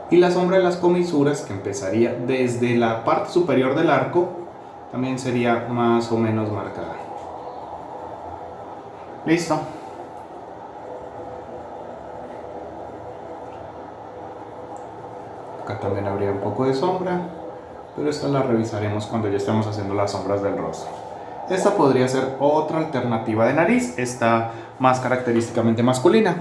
Y la sombra de las comisuras, que empezaría desde la parte superior del arco, también sería más o menos marcada. Listo. Acá también habría un poco de sombra, pero esta la revisaremos cuando ya estemos haciendo las sombras del rostro. Esta podría ser otra alternativa de nariz, esta más característicamente masculina.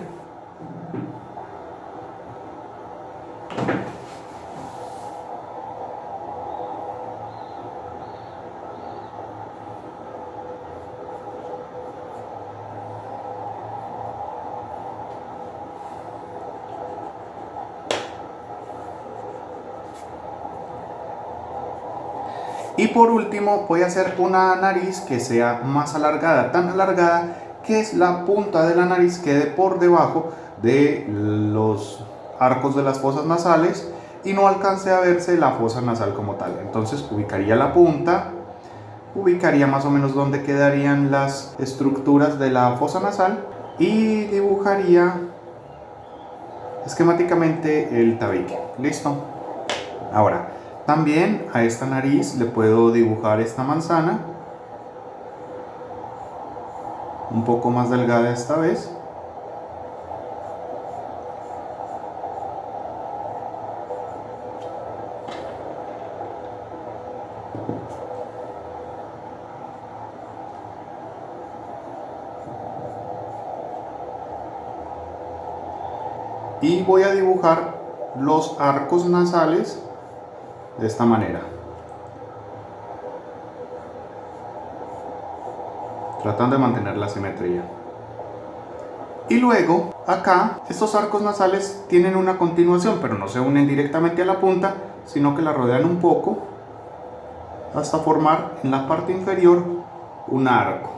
Y por último voy a hacer una nariz que sea más alargada, tan alargada que es la punta de la nariz quede por debajo de los arcos de las fosas nasales y no alcance a verse la fosa nasal como tal. Entonces ubicaría la punta, ubicaría más o menos donde quedarían las estructuras de la fosa nasal y dibujaría esquemáticamente el tabique. Listo. Ahora, también a esta nariz le puedo dibujar esta manzana, un poco más delgada esta vez. Y voy a dibujar los arcos nasales de esta manera, tratando de mantener la simetría. Y luego acá estos arcos nasales tienen una continuación, pero no se unen directamente a la punta, sino que la rodean un poco hasta formar en la parte inferior un arco.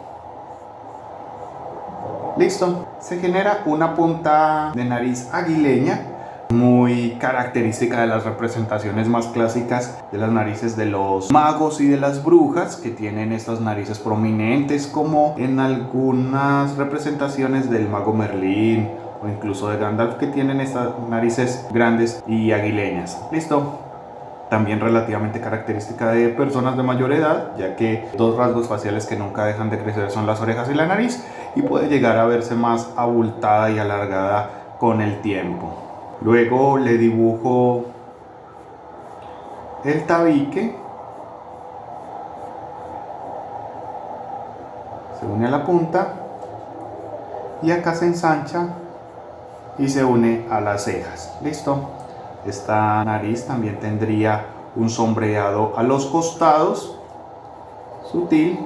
Listo, se genera una punta de nariz aguileña, muy característica de las representaciones más clásicas de las narices de los magos y de las brujas, que tienen estas narices prominentes, como en algunas representaciones del mago Merlín o incluso de Gandalf, que tienen estas narices grandes y aguileñas. Listo. También relativamente característica de personas de mayor edad, ya que dos rasgos faciales que nunca dejan de crecer son las orejas y la nariz, y puede llegar a verse más abultada y alargada con el tiempo. Luego le dibujo el tabique, se une a la punta y acá se ensancha y se une a las cejas. Listo. Esta nariz también tendría un sombreado a los costados, sutil.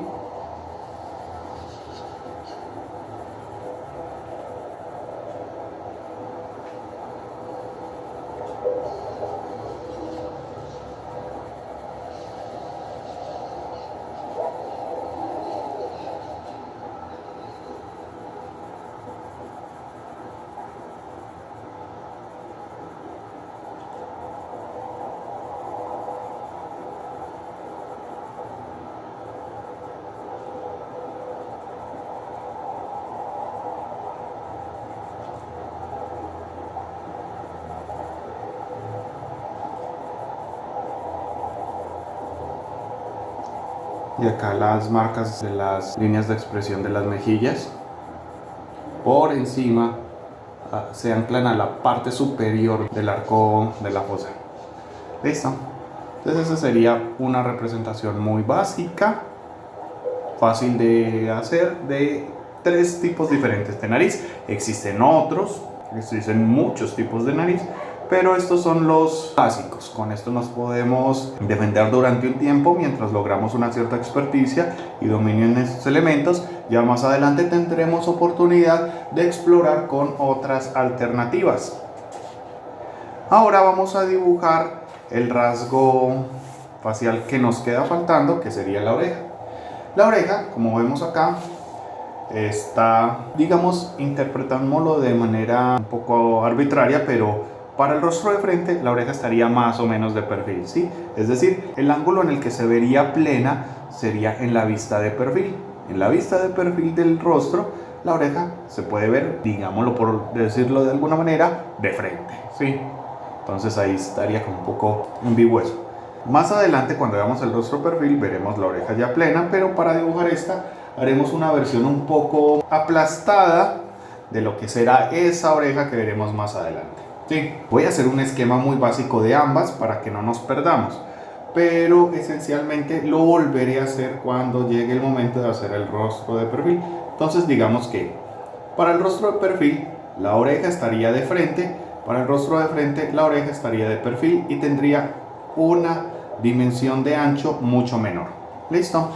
Y acá las marcas de las líneas de expresión de las mejillas. Por encima se anclan a la parte superior del arco de la fosa. Listo. Entonces esa sería una representación muy básica, fácil de hacer, de tres tipos diferentes de nariz. Existen otros, existen muchos tipos de nariz, pero estos son los básicos. Con esto nos podemos defender durante un tiempo mientras logramos una cierta experticia y dominio en estos elementos. Ya más adelante tendremos oportunidad de explorar con otras alternativas. Ahora vamos a dibujar el rasgo facial que nos queda faltando, que sería la oreja. La oreja, como vemos acá, está, digamos, interpretándolo de manera un poco arbitraria, pero para el rostro de frente la oreja estaría más o menos de perfil, ¿sí? Es decir, el ángulo en el que se vería plena sería en la vista de perfil. En la vista de perfil del rostro, la oreja se puede ver, digámoslo por decirlo de alguna manera, de frente, ¿sí? Entonces ahí estaría como un poco ambiguo eso. Más adelante, cuando veamos el rostro perfil, veremos la oreja ya plena, pero para dibujar esta haremos una versión un poco aplastada de lo que será esa oreja que veremos más adelante. Sí, voy a hacer un esquema muy básico de ambas para que no nos perdamos, pero esencialmente lo volveré a hacer cuando llegue el momento de hacer el rostro de perfil. Entonces digamos que para el rostro de perfil la oreja estaría de frente, para el rostro de frente la oreja estaría de perfil y tendría una dimensión de ancho mucho menor. ¿Listo?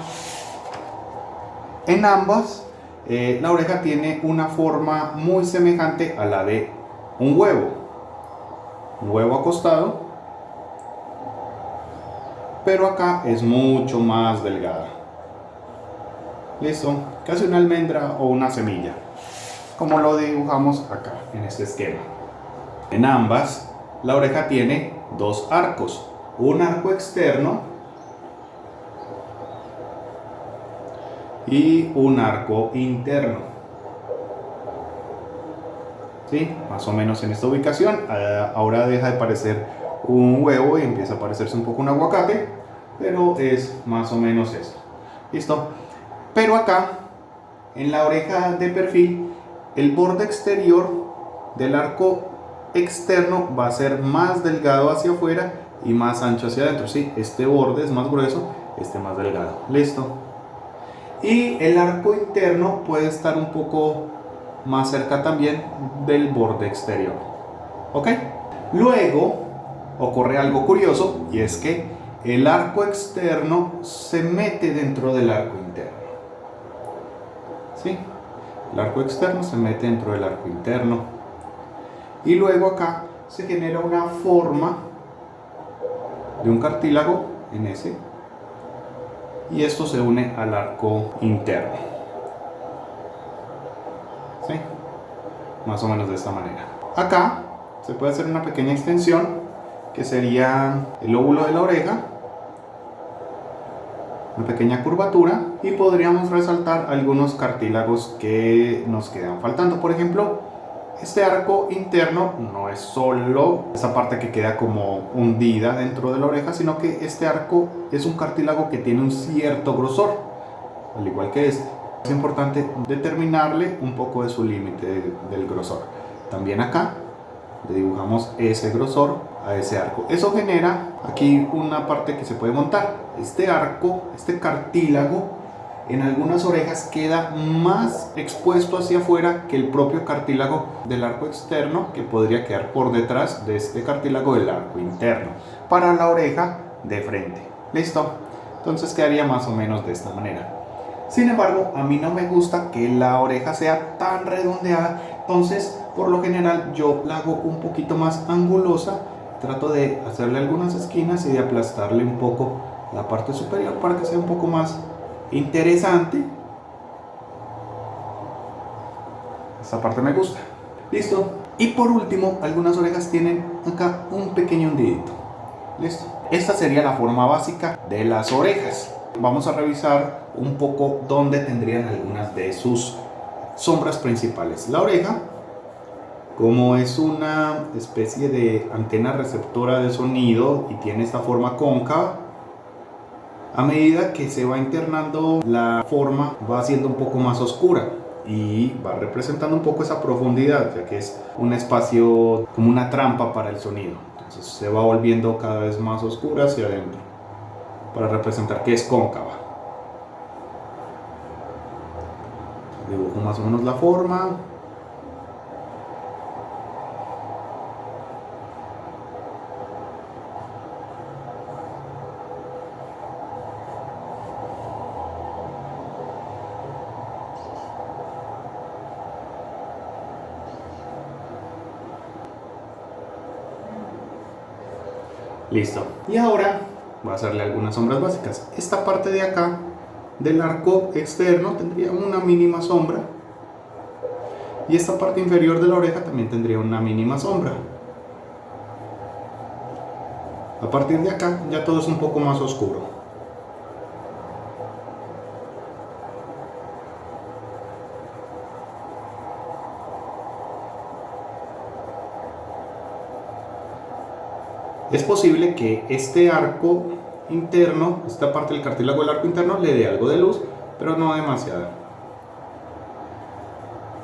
En ambas la oreja tiene una forma muy semejante a la de un huevo acostado, pero acá es mucho más delgada. ¿Listo? Casi una almendra o una semilla, como lo dibujamos acá en este esquema. En ambas la oreja tiene dos arcos, un arco externo y un arco interno. ¿Sí? Más o menos en esta ubicación. Ahora deja de parecer un huevo y empieza a parecerse un poco un aguacate, pero es más o menos esto. ¿Listo? Pero acá, en la oreja de perfil, el borde exterior del arco externo va a ser más delgado hacia afuera y más ancho hacia adentro. ¿Sí? Este borde es más grueso, este más delgado. ¿Listo? Y el arco interno puede estar un poco más cerca también del borde exterior. ¿Ok? Luego ocurre algo curioso, y es que el arco externo se mete dentro del arco interno. ¿Sí? El arco externo se mete dentro del arco interno. Y luego acá se genera una forma de un cartílago en ese. Y esto se une al arco interno. ¿Sí? Más o menos de esta manera. Acá se puede hacer una pequeña extensión que sería el lóbulo de la oreja, una pequeña curvatura, y podríamos resaltar algunos cartílagos que nos quedan faltando. Por ejemplo, este arco interno no es solo esa parte que queda como hundida dentro de la oreja, sino que este arco es un cartílago que tiene un cierto grosor, al igual que este. Es importante determinarle un poco de su límite del grosor. También acá le dibujamos ese grosor a ese arco. Eso genera aquí una parte que se puede montar. Este arco, este cartílago, en algunas orejas queda más expuesto hacia afuera que el propio cartílago del arco externo, que podría quedar por detrás de este cartílago del arco interno, para la oreja de frente. ¿Listo? Entonces quedaría más o menos de esta manera. Sin embargo, a mí no me gusta que la oreja sea tan redondeada, entonces por lo general yo la hago un poquito más angulosa. Trato de hacerle algunas esquinas y de aplastarle un poco la parte superior para que sea un poco más interesante. Esta parte me gusta. Listo. Y por último, algunas orejas tienen acá un pequeño hundidito. Listo. Esta sería la forma básica de las orejas. Vamos a revisar un poco dónde tendrían algunas de sus sombras principales. La oreja, como es una especie de antena receptora de sonido y tiene esta forma cóncava, a medida que se va internando la forma va siendo un poco más oscura y va representando un poco esa profundidad, ya que es un espacio como una trampa para el sonido. Entonces se va volviendo cada vez más oscura hacia adentro para representar que es cóncava. Dibujo más o menos la forma. Listo. Y ahora voy a hacerle algunas sombras básicas. Esta parte de acá del arco externo tendría una mínima sombra y esta parte inferior de la oreja también tendría una mínima sombra. A partir de acá ya todo es un poco más oscuro. Es posible que este arco interno, esta parte del cartílago del arco interno, le dé algo de luz, pero no demasiada.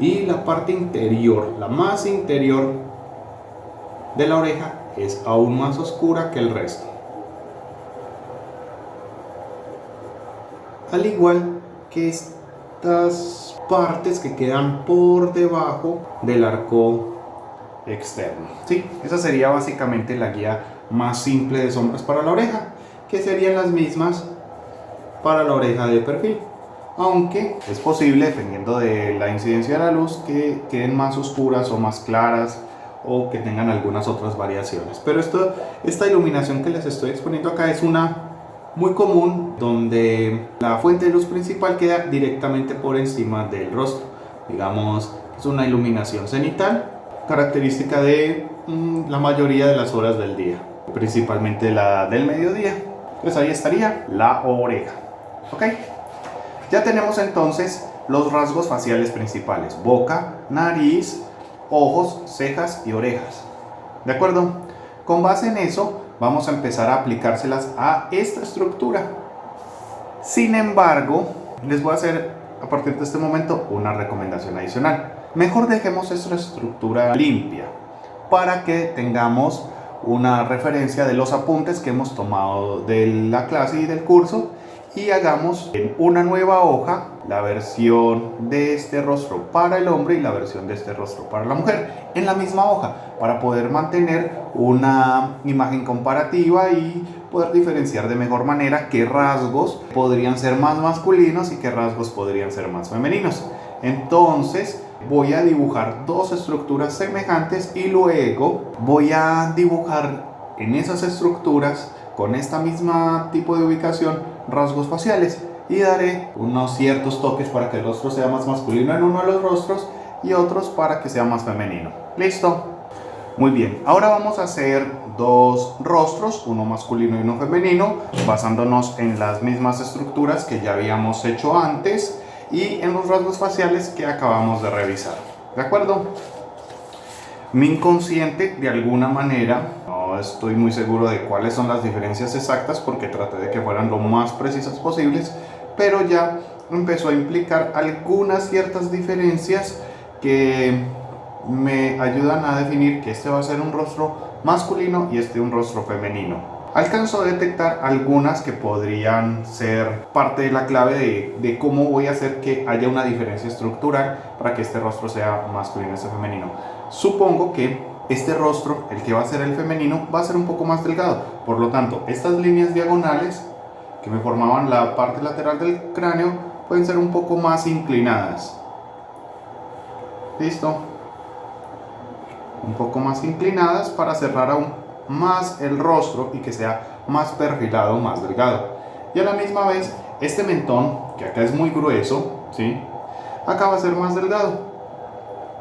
Y la parte interior, la más interior de la oreja, es aún más oscura que el resto. Al igual que estas partes que quedan por debajo del arco externo. Sí, esa sería básicamente la guía más simple de sombras para la oreja, que serían las mismas para la oreja de perfil, aunque es posible, dependiendo de la incidencia de la luz, que queden más oscuras o más claras o que tengan algunas otras variaciones. Pero esta iluminación que les estoy exponiendo acá es una muy común, donde la fuente de luz principal queda directamente por encima del rostro. Digamos, es una iluminación cenital, característica de la mayoría de las horas del día, principalmente la del mediodía. Pues ahí estaría la oreja. ¿Ok? Ya tenemos entonces los rasgos faciales principales: boca, nariz, ojos, cejas y orejas. ¿De acuerdo? Con base en eso, vamos a empezar a aplicárselas a esta estructura. Sin embargo, les voy a hacer a partir de este momento una recomendación adicional. Mejor dejemos esta estructura limpia para que tengamos una referencia de los apuntes que hemos tomado de la clase y del curso, y hagamos en una nueva hoja la versión de este rostro para el hombre y la versión de este rostro para la mujer en la misma hoja, para poder mantener una imagen comparativa y poder diferenciar de mejor manera qué rasgos podrían ser más masculinos y qué rasgos podrían ser más femeninos. Entonces voy a dibujar dos estructuras semejantes y luego voy a dibujar en esas estructuras, con esta misma tipo de ubicación, rasgos faciales, y daré unos ciertos toques para que el rostro sea más masculino en uno de los rostros y otros para que sea más femenino. ¿Listo? Muy bien, ahora vamos a hacer dos rostros, uno masculino y uno femenino, basándonos en las mismas estructuras que ya habíamos hecho antes y en los rasgos faciales que acabamos de revisar. ¿De acuerdo? Mi inconsciente, de alguna manera, no estoy muy seguro de cuáles son las diferencias exactas porque traté de que fueran lo más precisas posibles, pero ya empezó a implicar algunas ciertas diferencias que me ayudan a definir que este va a ser un rostro masculino y este un rostro femenino. Alcanzo a detectar algunas que podrían ser parte de la clave de cómo voy a hacer que haya una diferencia estructural para que este rostro sea masculino y este femenino. Supongo que este rostro, el que va a ser el femenino, va a ser un poco más delgado. Por lo tanto, estas líneas diagonales que me formaban la parte lateral del cráneo pueden ser un poco más inclinadas. ¿Listo? Un poco más inclinadas para cerrar aún más el rostro y que sea más perfilado, más delgado. Y a la misma vez, este mentón, que acá es muy grueso, ¿sí? Acá va a ser más delgado,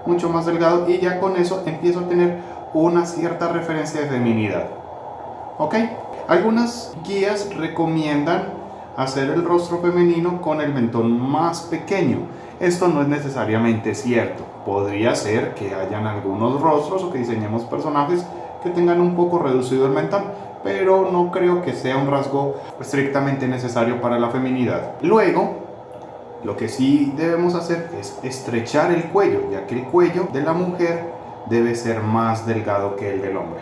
mucho más delgado, y ya con eso empiezo a tener una cierta referencia de feminidad. ¿Ok? Algunas guías recomiendan hacer el rostro femenino con el mentón más pequeño. Esto no es necesariamente cierto. Podría ser que hayan algunos rostros o que diseñemos personajes que tengan un poco reducido el mentón, pero no creo que sea un rasgo estrictamente necesario para la feminidad. Luego, lo que sí debemos hacer es estrechar el cuello, ya que el cuello de la mujer debe ser más delgado que el del hombre.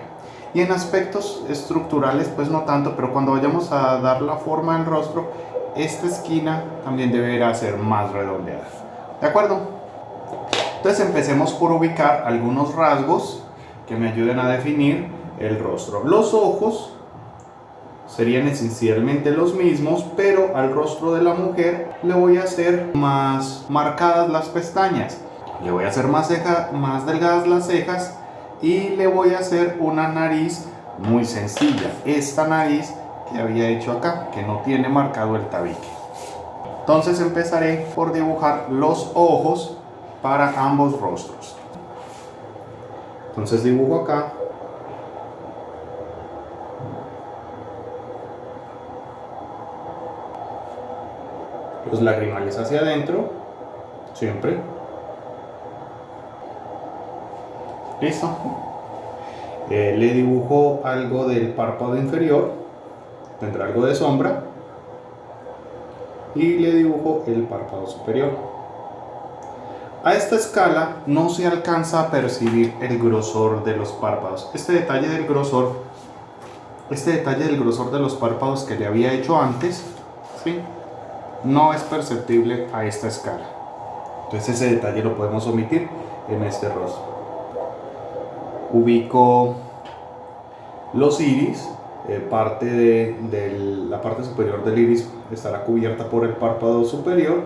Y en aspectos estructurales pues no tanto, pero cuando vayamos a dar la forma del rostro, esta esquina también deberá ser más redondeada. ¿De acuerdo? Entonces empecemos por ubicar algunos rasgos que me ayuden a definir el rostro. Los ojos serían esencialmente los mismos, pero al rostro de la mujer le voy a hacer más marcadas las pestañas, le voy a hacer más delgadas las cejas y le voy a hacer una nariz muy sencilla, esta nariz que había hecho acá, que no tiene marcado el tabique. Entonces empezaré por dibujar los ojos para ambos rostros. Entonces dibujo acá. Los lagrimales hacia adentro, siempre. Listo. Le dibujo algo del párpado inferior, tendrá algo de sombra. Y le dibujo el párpado superior. A esta escala no se alcanza a percibir el grosor de los párpados. Este detalle del grosor de los párpados que le había hecho antes, ¿sí?, no es perceptible a esta escala. Entonces ese detalle lo podemos omitir en este rostro. Ubico los iris. Parte de la parte superior del iris estará cubierta por el párpado superior.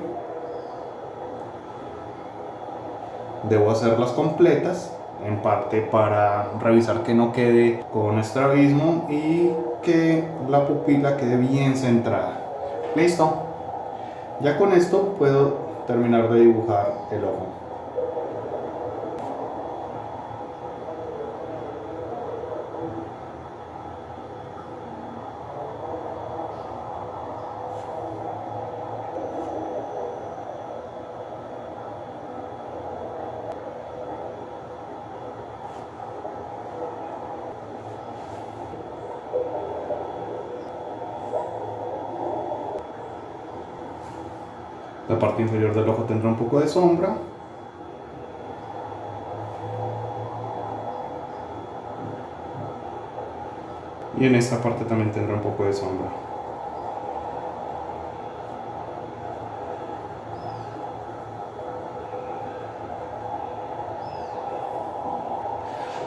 Debo hacerlas completas, en parte para revisar que no quede con estrabismo y que la pupila quede bien centrada. Listo. Ya con esto puedo terminar de dibujar el ojo. La parte inferior del ojo tendrá un poco de sombra. Y en esta parte también tendrá un poco de sombra.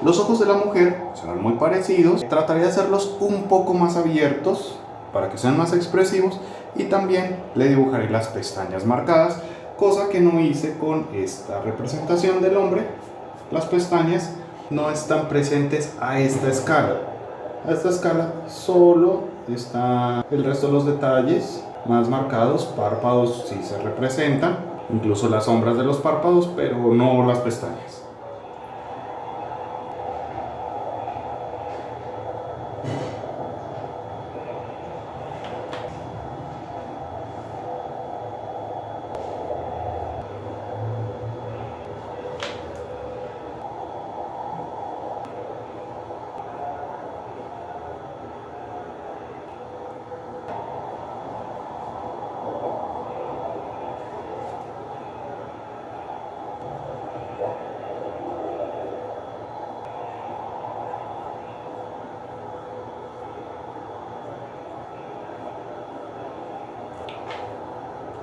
Los ojos de la mujer serán muy parecidos. Trataré de hacerlos un poco más abiertos para que sean más expresivos, y también le dibujaré las pestañas marcadas, cosa que no hice con esta representación del hombre. Las pestañas no están presentes a esta escala. A esta escala solo está el resto de los detalles más marcados. Párpados sí se representan, incluso las sombras de los párpados, pero no las pestañas.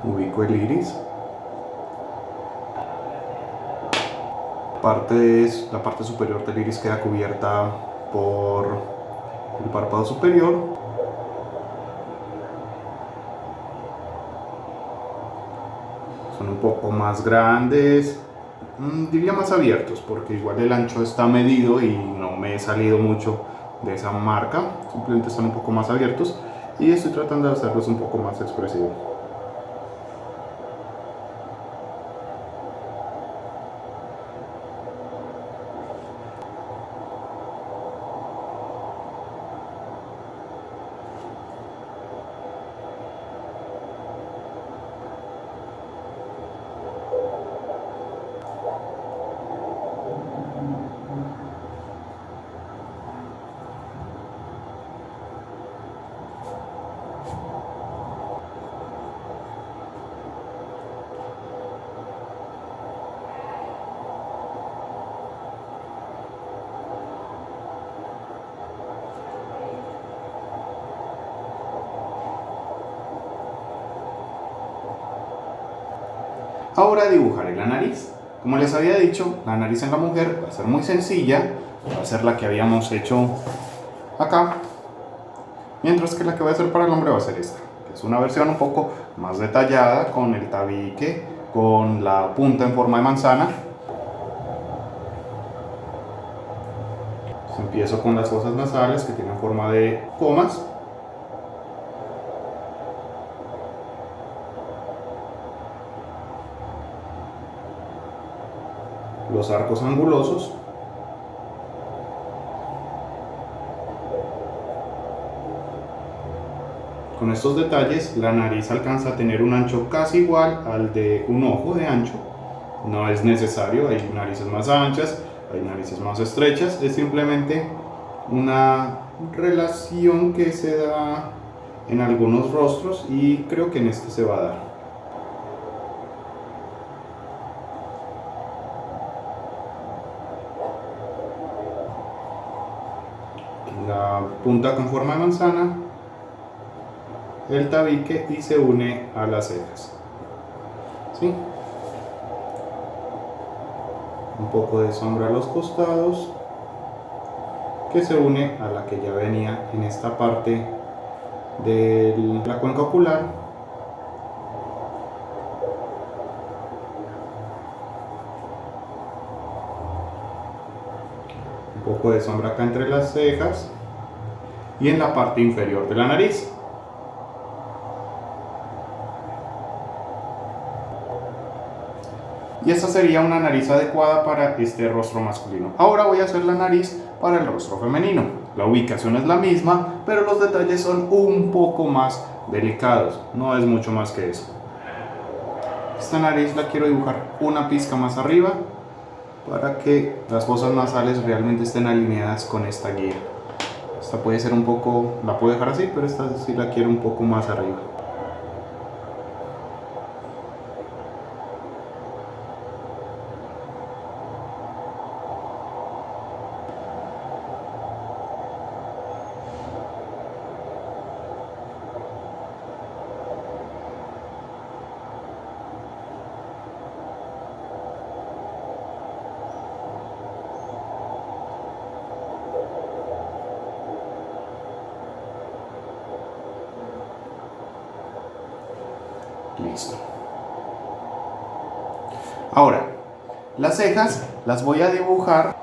Ubico el iris. La parte superior del iris queda cubierta por el párpado superior. Son un poco más grandes, diría más abiertos, porque igual el ancho está medido y no me he salido mucho de esa marca. Simplemente están un poco más abiertos y estoy tratando de hacerlos un poco más expresivos. Ahora dibujaré la nariz. Como les había dicho, la nariz en la mujer va a ser muy sencilla, va a ser la que habíamos hecho acá, mientras que la que voy a hacer para el hombre va a ser esta, que es una versión un poco más detallada, con el tabique, con la punta en forma de manzana. Entonces empiezo con las fosas nasales, que tienen forma de comas. los arcos angulosos. Con estos detalles, la nariz alcanza a tener un ancho casi igual al de un ojo de ancho. No es necesario, hay narices más anchas, hay narices más estrechas, es simplemente una relación que se da en algunos rostros y creo que en este se va a dar. La punta con forma de manzana, el tabique y se une a las cejas. ¿Sí? Un poco de sombra a los costados que se une a la que ya venía en esta parte de la cuenca ocular. Un poco de sombra acá entre las cejas y en la parte inferior de la nariz. Y esta sería una nariz adecuada para este rostro masculino. Ahora voy a hacer la nariz para el rostro femenino. La ubicación es la misma, pero los detalles son un poco más delicados. No es mucho más que eso. Esta nariz la quiero dibujar una pizca más arriba para que las fosas nasales realmente estén alineadas con esta guía. Esta puede ser un poco, la puedo dejar así, pero esta sí la quiero un poco más arriba. Listo. Ahora, las cejas las voy a dibujar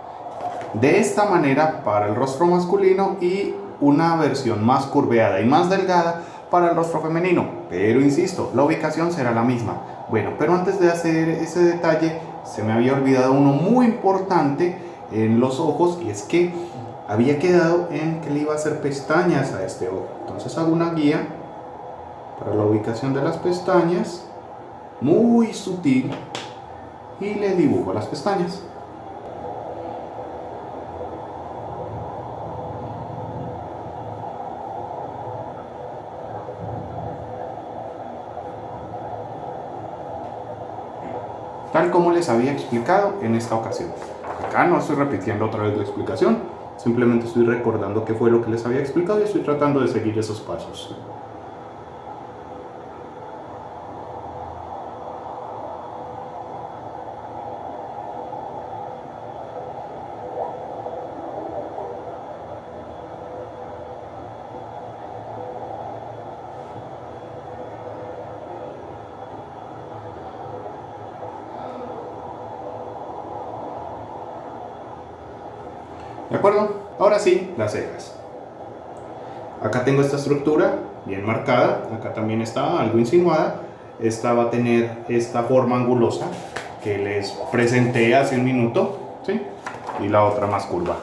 de esta manera para el rostro masculino y una versión más curveada y más delgada para el rostro femenino. Pero insisto, la ubicación será la misma. Bueno, pero antes de hacer ese detalle, se me había olvidado uno muy importante en los ojos, y es que había quedado en que le iba a hacer pestañas a este ojo. Entonces hago una guía para la ubicación de las pestañas, muy sutil, y le dibujo las pestañas. Tal como les había explicado en esta ocasión. Acá no estoy repitiendo otra vez la explicación, simplemente estoy recordando qué fue lo que les había explicado y estoy tratando de seguir esos pasos. ¿De acuerdo? Ahora sí, las cejas. Acá tengo esta estructura bien marcada, acá también está algo insinuada. Esta va a tener esta forma angulosa que les presenté hace un minuto, ¿sí? Y la otra más curva.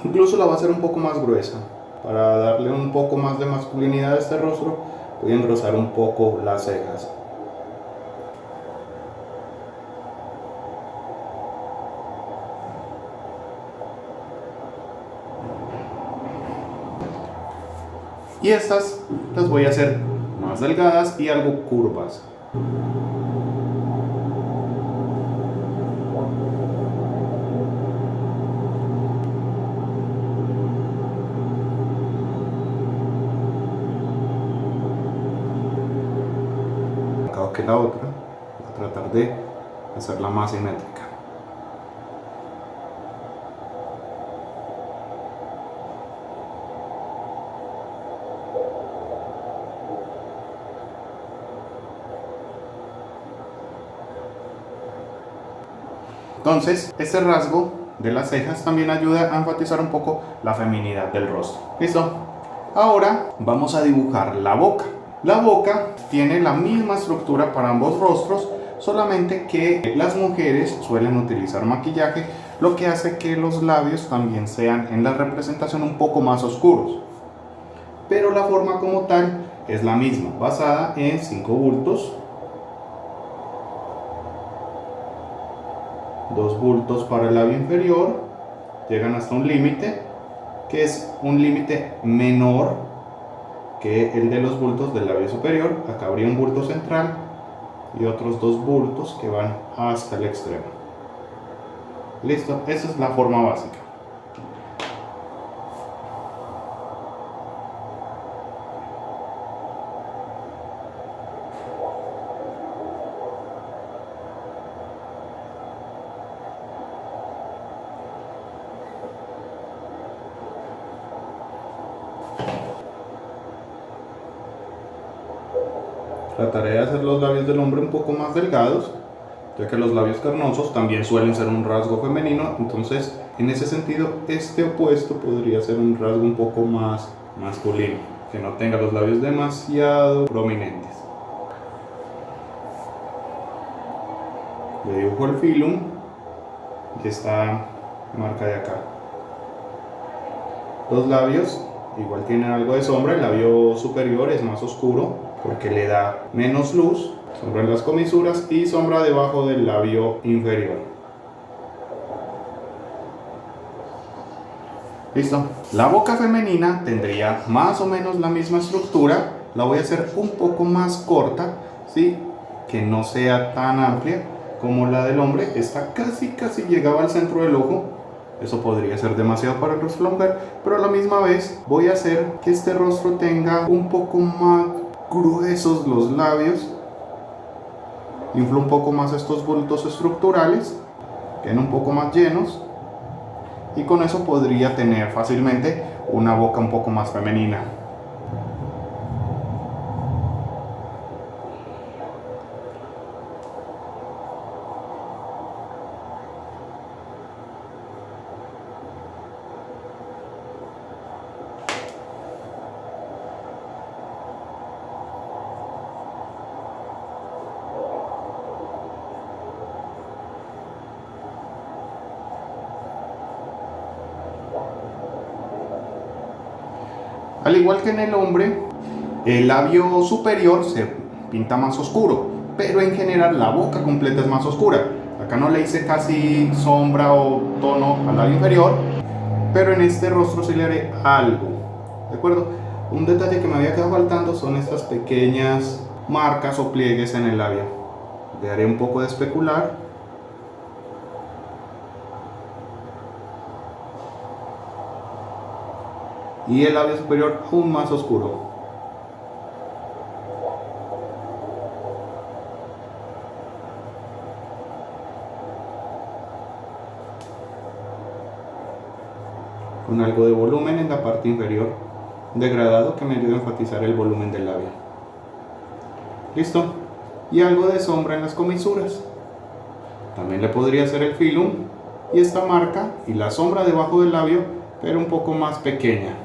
Incluso la va a hacer un poco más gruesa. Para darle un poco más de masculinidad a este rostro, voy a engrosar un poco las cejas. Y estas las voy a hacer más delgadas y algo curvas. Que la otra, voy a tratar de hacerla más simétrica. Entonces, este rasgo de las cejas también ayuda a enfatizar un poco la feminidad del rostro. ¿Listo? Ahora vamos a dibujar la boca. La boca tiene la misma estructura para ambos rostros, solamente que las mujeres suelen utilizar maquillaje, lo que hace que los labios también sean en la representación un poco más oscuros. Pero la forma como tal es la misma, basada en 5 bultos. 2 bultos para el labio inferior, llegan hasta un límite, que es un límite menor que el de los bultos del labio superior. Acá habría un bulto central y otros 2 bultos que van hasta el extremo. Listo, esa es la forma básica. Trataré de hacer los labios del hombre un poco más delgados, ya que los labios carnosos también suelen ser un rasgo femenino. Entonces, en ese sentido, este opuesto podría ser un rasgo un poco más masculino, que no tenga los labios demasiado prominentes. Le dibujo el filum y esta marca de acá. Los labios igual tienen algo de sombra. El labio superior es más oscuro porque le da menos luz, sombra en las comisuras y sombra debajo del labio inferior. Listo. La boca femenina tendría más o menos la misma estructura. La voy a hacer un poco más corta, ¿sí? Que no sea tan amplia como la del hombre. Esta casi llegaba al centro del ojo. Eso podría ser demasiado para el rostro de la mujer, pero a la misma vez voy a hacer que este rostro tenga un poco más gruesos los labios. Inflo un poco más estos bultos estructurales, queden un poco más llenos, y con eso podría tener fácilmente una boca un poco más femenina. Al igual que en el hombre, el labio superior se pinta más oscuro, pero en general la boca completa es más oscura. Acá no le hice casi sombra o tono al labio inferior, pero en este rostro sí le haré algo, ¿de acuerdo? Un detalle que me había quedado faltando son estas pequeñas marcas o pliegues en el labio. Le haré un poco de especular. Y el labio superior aún más oscuro. Con algo de volumen en la parte inferior, degradado, que me ayude a enfatizar el volumen del labio. Listo. Y algo de sombra en las comisuras. También le podría hacer el filum y esta marca y la sombra debajo del labio, pero un poco más pequeña.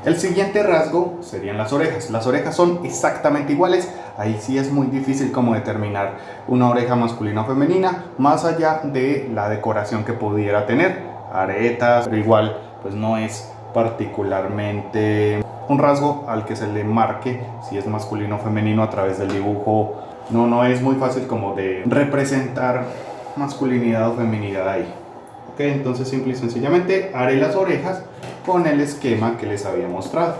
El siguiente rasgo serían las orejas. Las orejas son exactamente iguales. Ahí sí es muy difícil como determinar una oreja masculina o femenina, más allá de la decoración que pudiera tener, aretas, pero igual pues no es particularmente un rasgo al que se le marque si es masculino o femenino a través del dibujo. No es muy fácil como de representar masculinidad o feminidad ahí. Ok, entonces simple y sencillamente haré las orejas con el esquema que les había mostrado.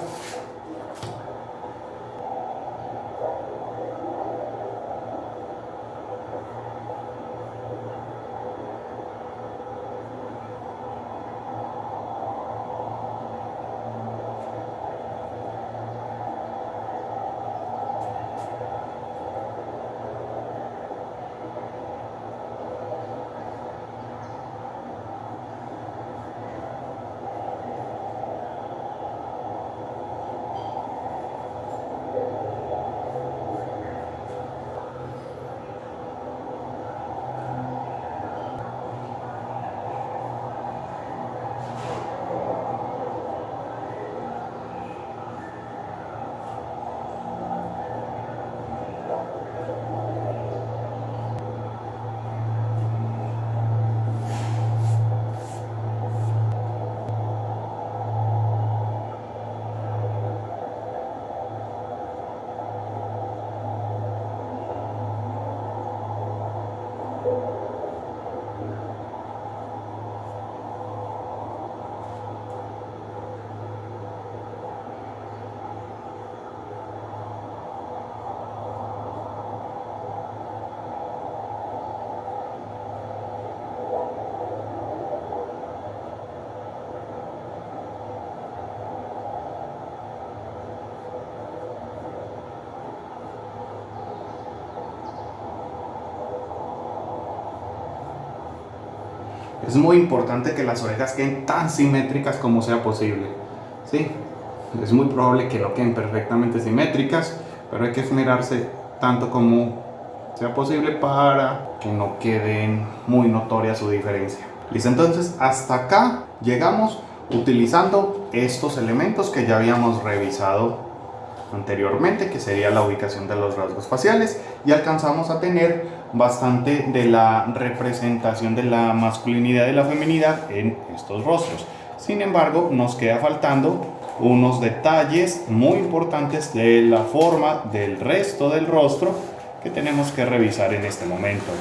Es muy importante que las orejas queden tan simétricas como sea posible. ¿Sí? Es muy probable que no queden perfectamente simétricas, pero hay que esmerarse tanto como sea posible para que no queden muy notoria su diferencia. Listo, entonces hasta acá llegamos utilizando estos elementos que ya habíamos revisado anteriormente, que sería la ubicación de los rasgos faciales, y alcanzamos a tener bastante de la representación de la masculinidad y la feminidad en estos rostros. Sin embargo, nos queda faltando unos detalles muy importantes de la forma del resto del rostro que tenemos que revisar en este momento.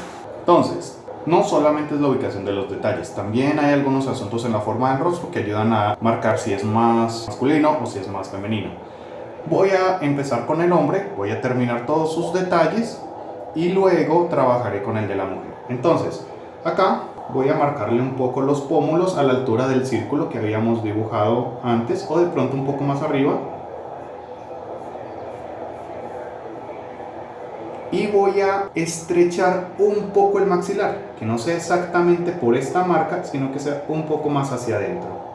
Entonces, no solamente es la ubicación de los detalles, también hay algunos asuntos en la forma del rostro que ayudan a marcar si es más masculino o si es más femenino. Voy a empezar con el hombre, voy a terminar todos sus detalles y luego trabajaré con el de la mujer. Entonces, acá voy a marcarle un poco los pómulos a la altura del círculo que habíamos dibujado antes, o de pronto un poco más arriba. Y voy a estrechar un poco el maxilar, que no sea exactamente por esta marca, sino que sea un poco más hacia adentro.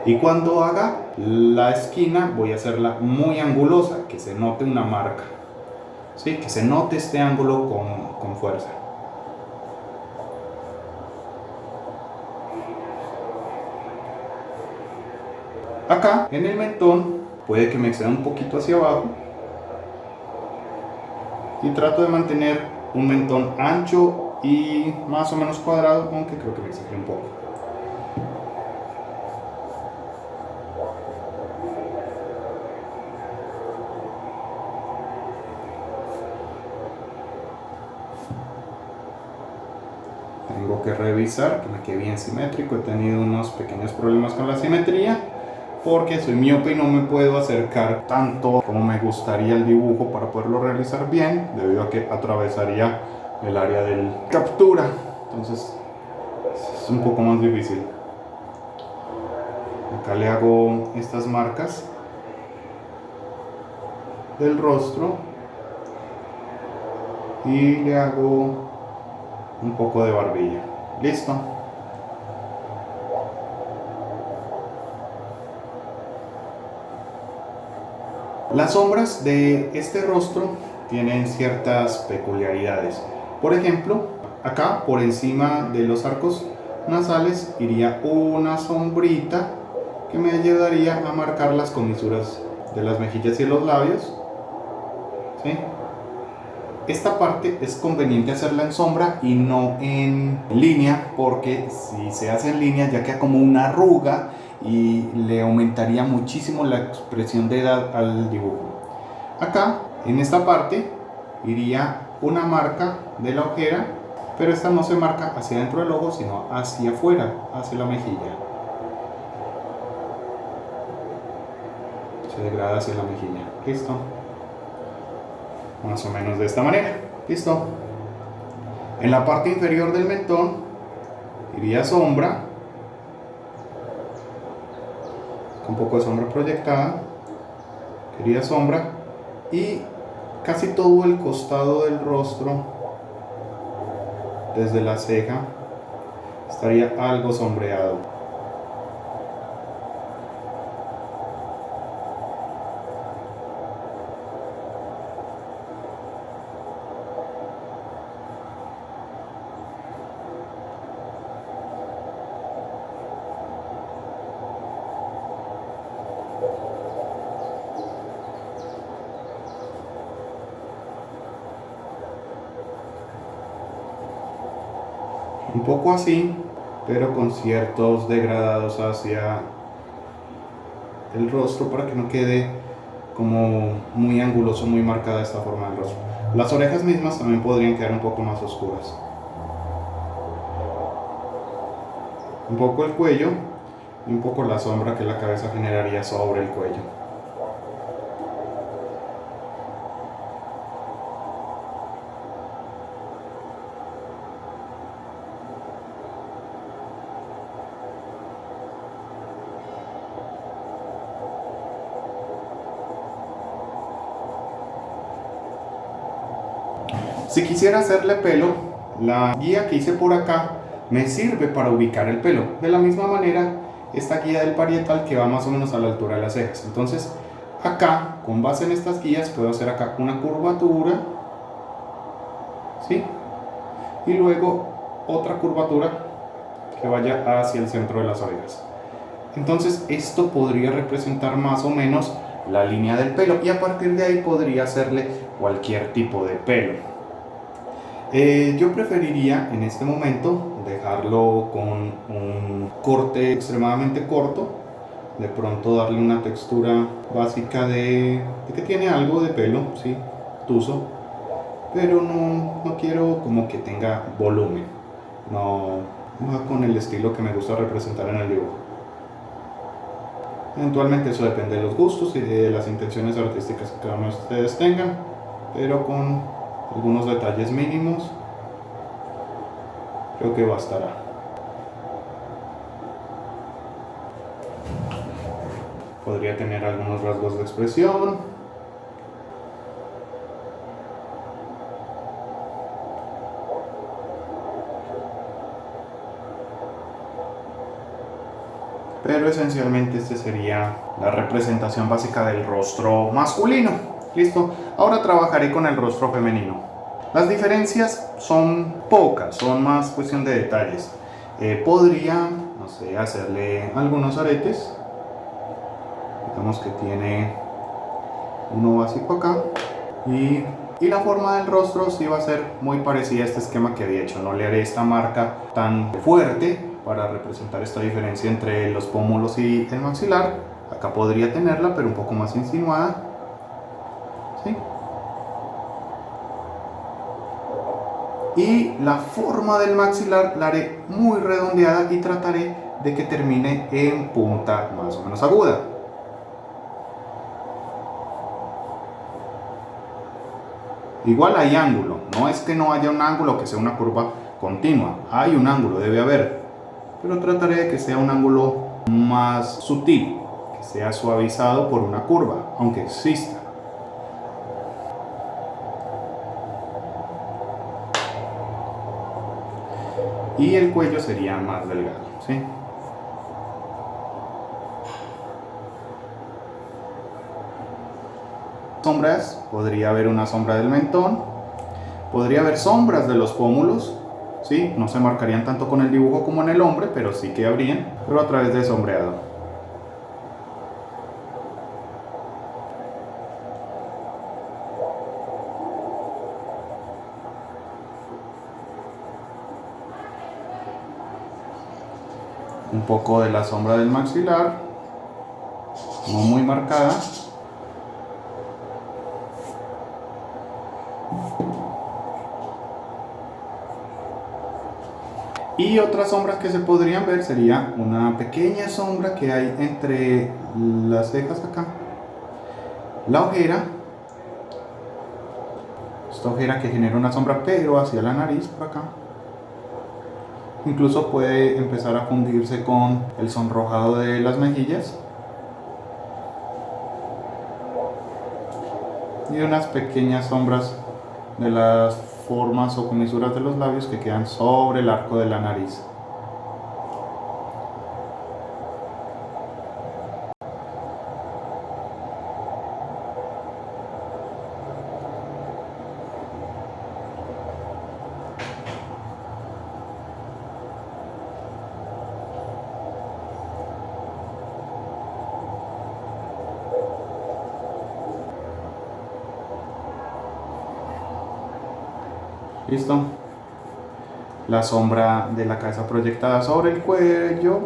Y cuando haga la esquina voy a hacerla muy angulosa, que se note una marca, ¿sí? Que se note este ángulo con fuerza. Acá en el mentón puede que me exceda un poquito hacia abajo y trato de mantener un mentón ancho y más o menos cuadrado, aunque creo que me exageré un poco. Tengo que revisar que me quede bien simétrico. He tenido unos pequeños problemas con la simetría porque soy miope y no me puedo acercar tanto como me gustaría el dibujo para poderlo realizar bien, debido a que atravesaría el área de captura. Entonces es un poco más difícil. Acá le hago estas marcas del rostro y le hago un poco de barbilla. Listo. Las sombras de este rostro tienen ciertas peculiaridades. Por ejemplo, acá por encima de los arcos nasales iría una sombrita que me ayudaría a marcar las comisuras de las mejillas y los labios. ¿Sí? Esta parte es conveniente hacerla en sombra y no en línea, porque si se hace en línea ya queda como una arruga y le aumentaría muchísimo la expresión de edad al dibujo. Acá, en esta parte, iría una marca de la ojera pero esta no se marca hacia dentro del ojo, sino hacia afuera, hacia la mejilla. Se degrada hacia la mejilla. Listo. Más o menos de esta manera. Listo. En la parte inferior del mentón iría sombra, un poco de sombra proyectada, iría sombra, y casi todo el costado del rostro, desde la ceja, estaría algo sombreado. Un poco así, pero con ciertos degradados hacia el rostro para que no quede como muy anguloso, muy marcada esta forma del rostro. Las orejas mismas también podrían quedar un poco más oscuras. Un poco el cuello y un poco la sombra que la cabeza generaría sobre el cuello. Si quisiera hacerle pelo, la guía que hice por acá me sirve para ubicar el pelo. De la misma manera, esta guía del parietal que va más o menos a la altura de las cejas. Entonces, acá, con base en estas guías, puedo hacer acá una curvatura, ¿sí? Y luego otra curvatura que vaya hacia el centro de las orejas. Entonces, esto podría representar más o menos la línea del pelo, y a partir de ahí podría hacerle cualquier tipo de pelo. Yo preferiría en este momento dejarlo con un corte extremadamente corto, de pronto darle una textura básica de que tiene algo de pelo, ¿sí? Tuso, pero no quiero como que tenga volumen, no va con el estilo que me gusta representar en el dibujo. Eventualmente eso depende de los gustos y de las intenciones artísticas que cada uno de ustedes tengan, pero con algunos detalles mínimos creo que bastará. Podría tener algunos rasgos de expresión. Pero esencialmente este sería la representación básica del rostro masculino. Listo. Ahora trabajaré con el rostro femenino. Las diferencias son pocas, son más cuestión de detalles. Podría, no sé, hacerle algunos aretes. Digamos que tiene uno básico acá. Y la forma del rostro sí va a ser muy parecida a este esquema que había hecho. No le haré esta marca tan fuerte para representar esta diferencia entre los pómulos y el maxilar. Acá podría tenerla, pero un poco más insinuada, ¿sí? Y la forma del maxilar la haré muy redondeada y trataré de que termine en punta más o menos aguda. Igual hay ángulo, no es que no haya un ángulo que sea una curva continua, hay un ángulo, debe haber, pero trataré de que sea un ángulo más sutil, que sea suavizado por una curva, aunque exista. Y el cuello sería más delgado, ¿sí? Sombras, podría haber una sombra del mentón, podría haber sombras de los pómulos, ¿sí? No se marcarían tanto con el dibujo como en el hombre, pero sí que habrían, pero a través de sombreado. Un poco de la sombra del maxilar, no muy marcada. Y otras sombras que se podrían ver sería una pequeña sombra que hay entre las cejas acá, la ojera, esta ojera que genera una sombra pero hacia la nariz por acá. Incluso puede empezar a fundirse con el sonrojado de las mejillas. Y unas pequeñas sombras de las formas o comisuras de los labios que quedan sobre el arco de la nariz. ¿Listo? La sombra de la cabeza proyectada sobre el cuello.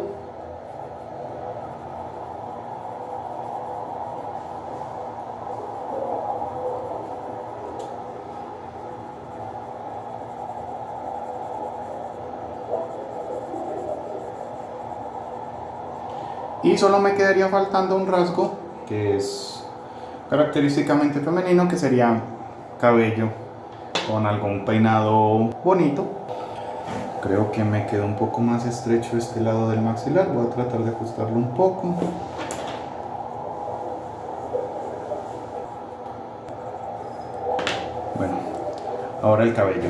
Y solo me quedaría faltando un rasgo que es característicamente femenino, que sería cabello con algún peinado bonito. Creo que me quedó un poco más estrecho este lado del maxilar. Voy a tratar de ajustarlo un poco. Bueno, ahora el cabello.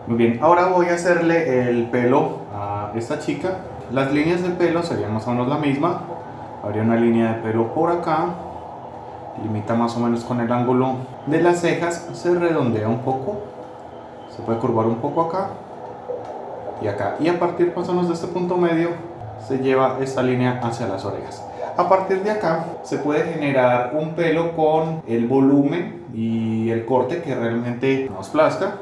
Muy bien, ahora voy a hacerle el pelo a esta chica. Las líneas del pelo serían más o menos la misma. Habría una línea de pelo por acá, limita más o menos con el ángulo de las cejas, se redondea un poco, se puede curvar un poco acá y acá, y a partir más o menos de este punto medio se lleva esta línea hacia las orejas. A partir de acá se puede generar un pelo con el volumen y el corte que realmente nos plazca.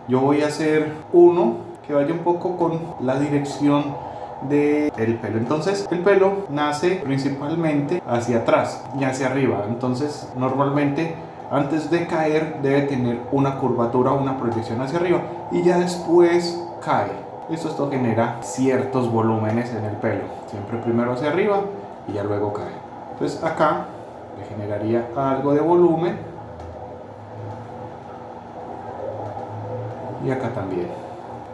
Yo voy a hacer uno que vaya un poco con la dirección del pelo. Entonces el pelo nace principalmente hacia atrás y hacia arriba. Entonces normalmente antes de caer debe tener una curvatura, una proyección hacia arriba, y ya después cae. Esto genera ciertos volúmenes en el pelo. Siempre primero hacia arriba y ya luego cae. Entonces acá le generaría algo de volumen y acá también.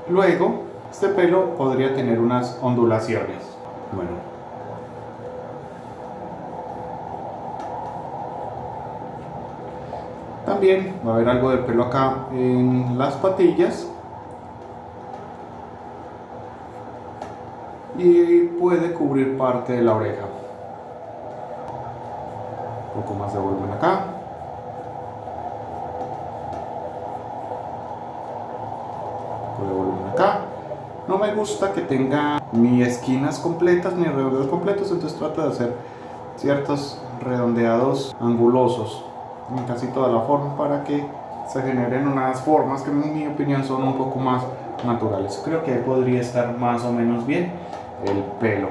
Luego este pelo podría tener unas ondulaciones. Bueno, también va a haber algo de pelo acá en las patillas y puede cubrir parte de la oreja. Un poco más de volumen acá. Un poco de volumen acá. No me gusta que tenga ni esquinas completas ni redondeados completos, entonces trato de hacer ciertos redondeados angulosos en casi toda la forma para que se generen unas formas que en mi opinión son un poco más naturales. Creo que podría estar más o menos bien el pelo.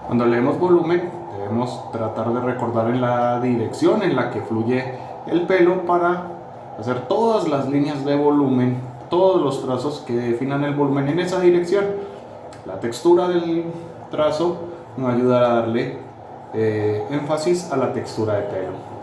Cuando leemos volumen, debemos tratar de recordar en la dirección en la que fluye el pelo para hacer todas las líneas de volumen, todos los trazos que definan el volumen en esa dirección. La textura del trazo nos ayuda a darle énfasis a la textura de pelo.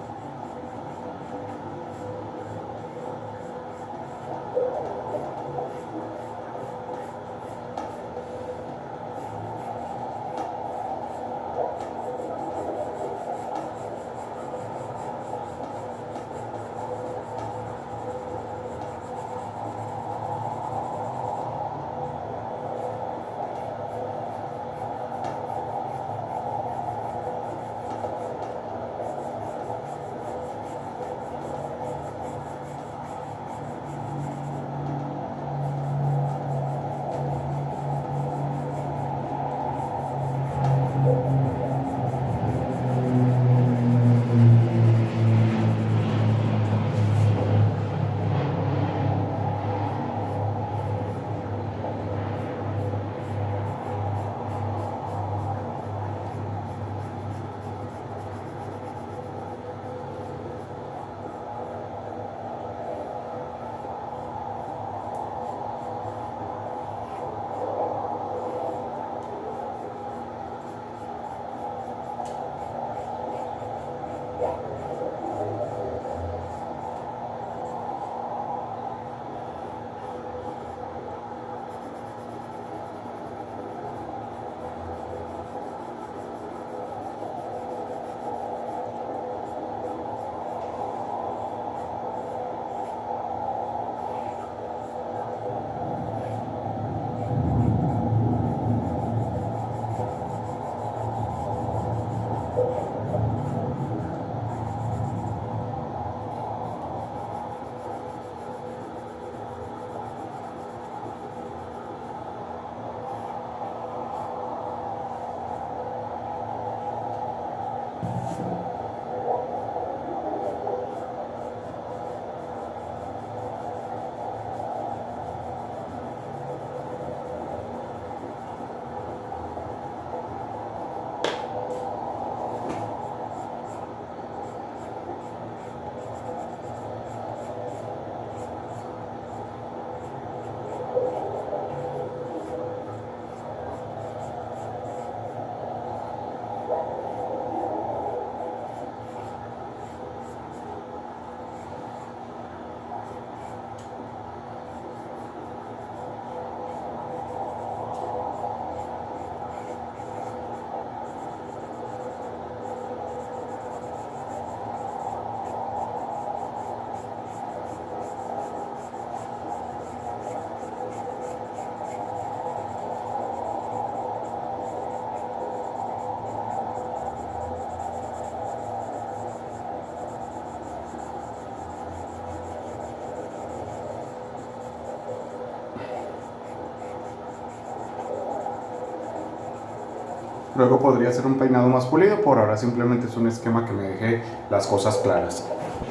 Luego podría ser un peinado más pulido, por ahora simplemente es un esquema que me deje las cosas claras.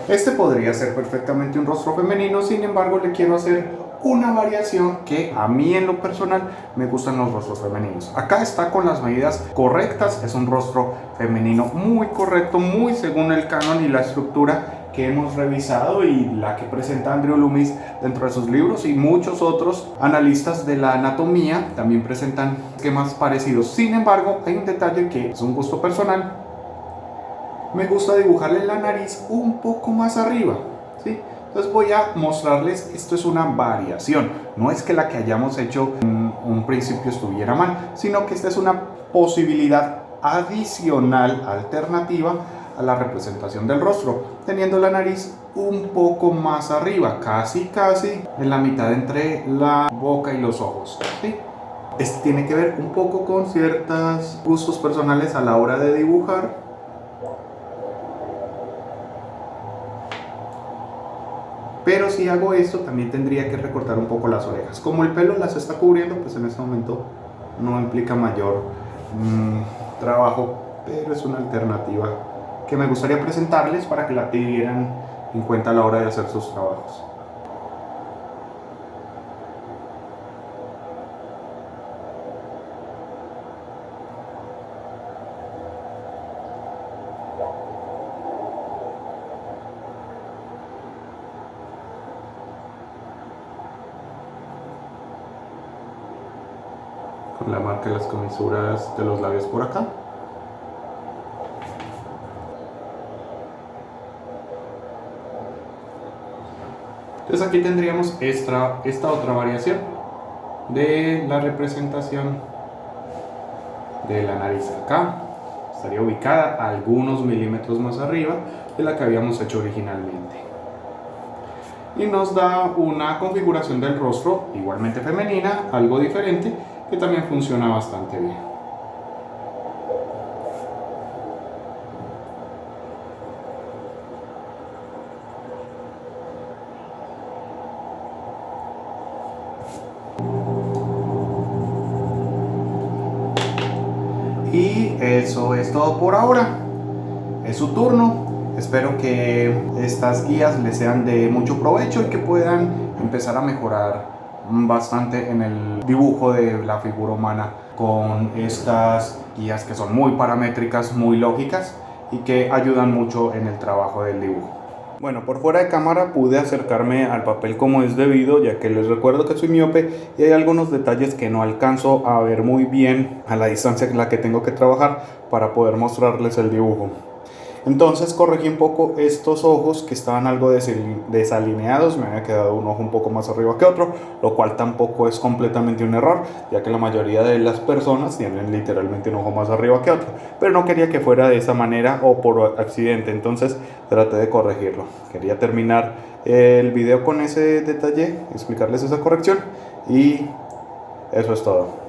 Este podría ser perfectamente un rostro femenino, sin embargo le quiero hacer una variación que a mí en lo personal me gustan los rostros femeninos. Acá está con las medidas correctas, es un rostro femenino muy correcto, muy según el canon y la estructura que hemos revisado y la que presenta Andrew Loomis dentro de sus libros, y muchos otros analistas de la anatomía también presentan esquemas parecidos. Sin embargo, hay un detalle que es un gusto personal. Me gusta dibujarle la nariz un poco más arriba, ¿sí? Entonces voy a mostrarles, esto es una variación, no es que la que hayamos hecho en un principio estuviera mal, sino que esta es una posibilidad adicional, alternativa a la representación del rostro, teniendo la nariz un poco más arriba, casi en la mitad entre la boca y los ojos, ¿sí? Esto tiene que ver un poco con ciertos gustos personales a la hora de dibujar. Pero si hago esto, también tendría que recortar un poco las orejas. Como el pelo las está cubriendo, pues en este momento no implica mayor trabajo, pero es una alternativa que me gustaría presentarles para que la tuvieran en cuenta a la hora de hacer sus trabajos. Con la marca de las comisuras de los labios por acá. Entonces aquí tendríamos esta otra variación de la representación de la nariz acá. Estaría ubicada algunos milímetros más arriba de la que habíamos hecho originalmente. Y nos da una configuración del rostro igualmente femenina, algo diferente, que también funciona bastante bien. Y eso es todo por ahora. Es su turno. Espero que estas guías les sean de mucho provecho y que puedan empezar a mejorar bastante en el dibujo de la figura humana con estas guías que son muy paramétricas, muy lógicas y que ayudan mucho en el trabajo del dibujo. Bueno, por fuera de cámara pude acercarme al papel como es debido, ya que les recuerdo que soy miope y hay algunos detalles que no alcanzo a ver muy bien a la distancia en la que tengo que trabajar para poder mostrarles el dibujo. Entonces corregí un poco estos ojos que estaban algo desalineados, me había quedado un ojo un poco más arriba que otro, lo cual tampoco es completamente un error, ya que la mayoría de las personas tienen literalmente un ojo más arriba que otro, pero no quería que fuera de esa manera o por accidente, entonces traté de corregirlo. Quería terminar el video con ese detalle, explicarles esa corrección y eso es todo.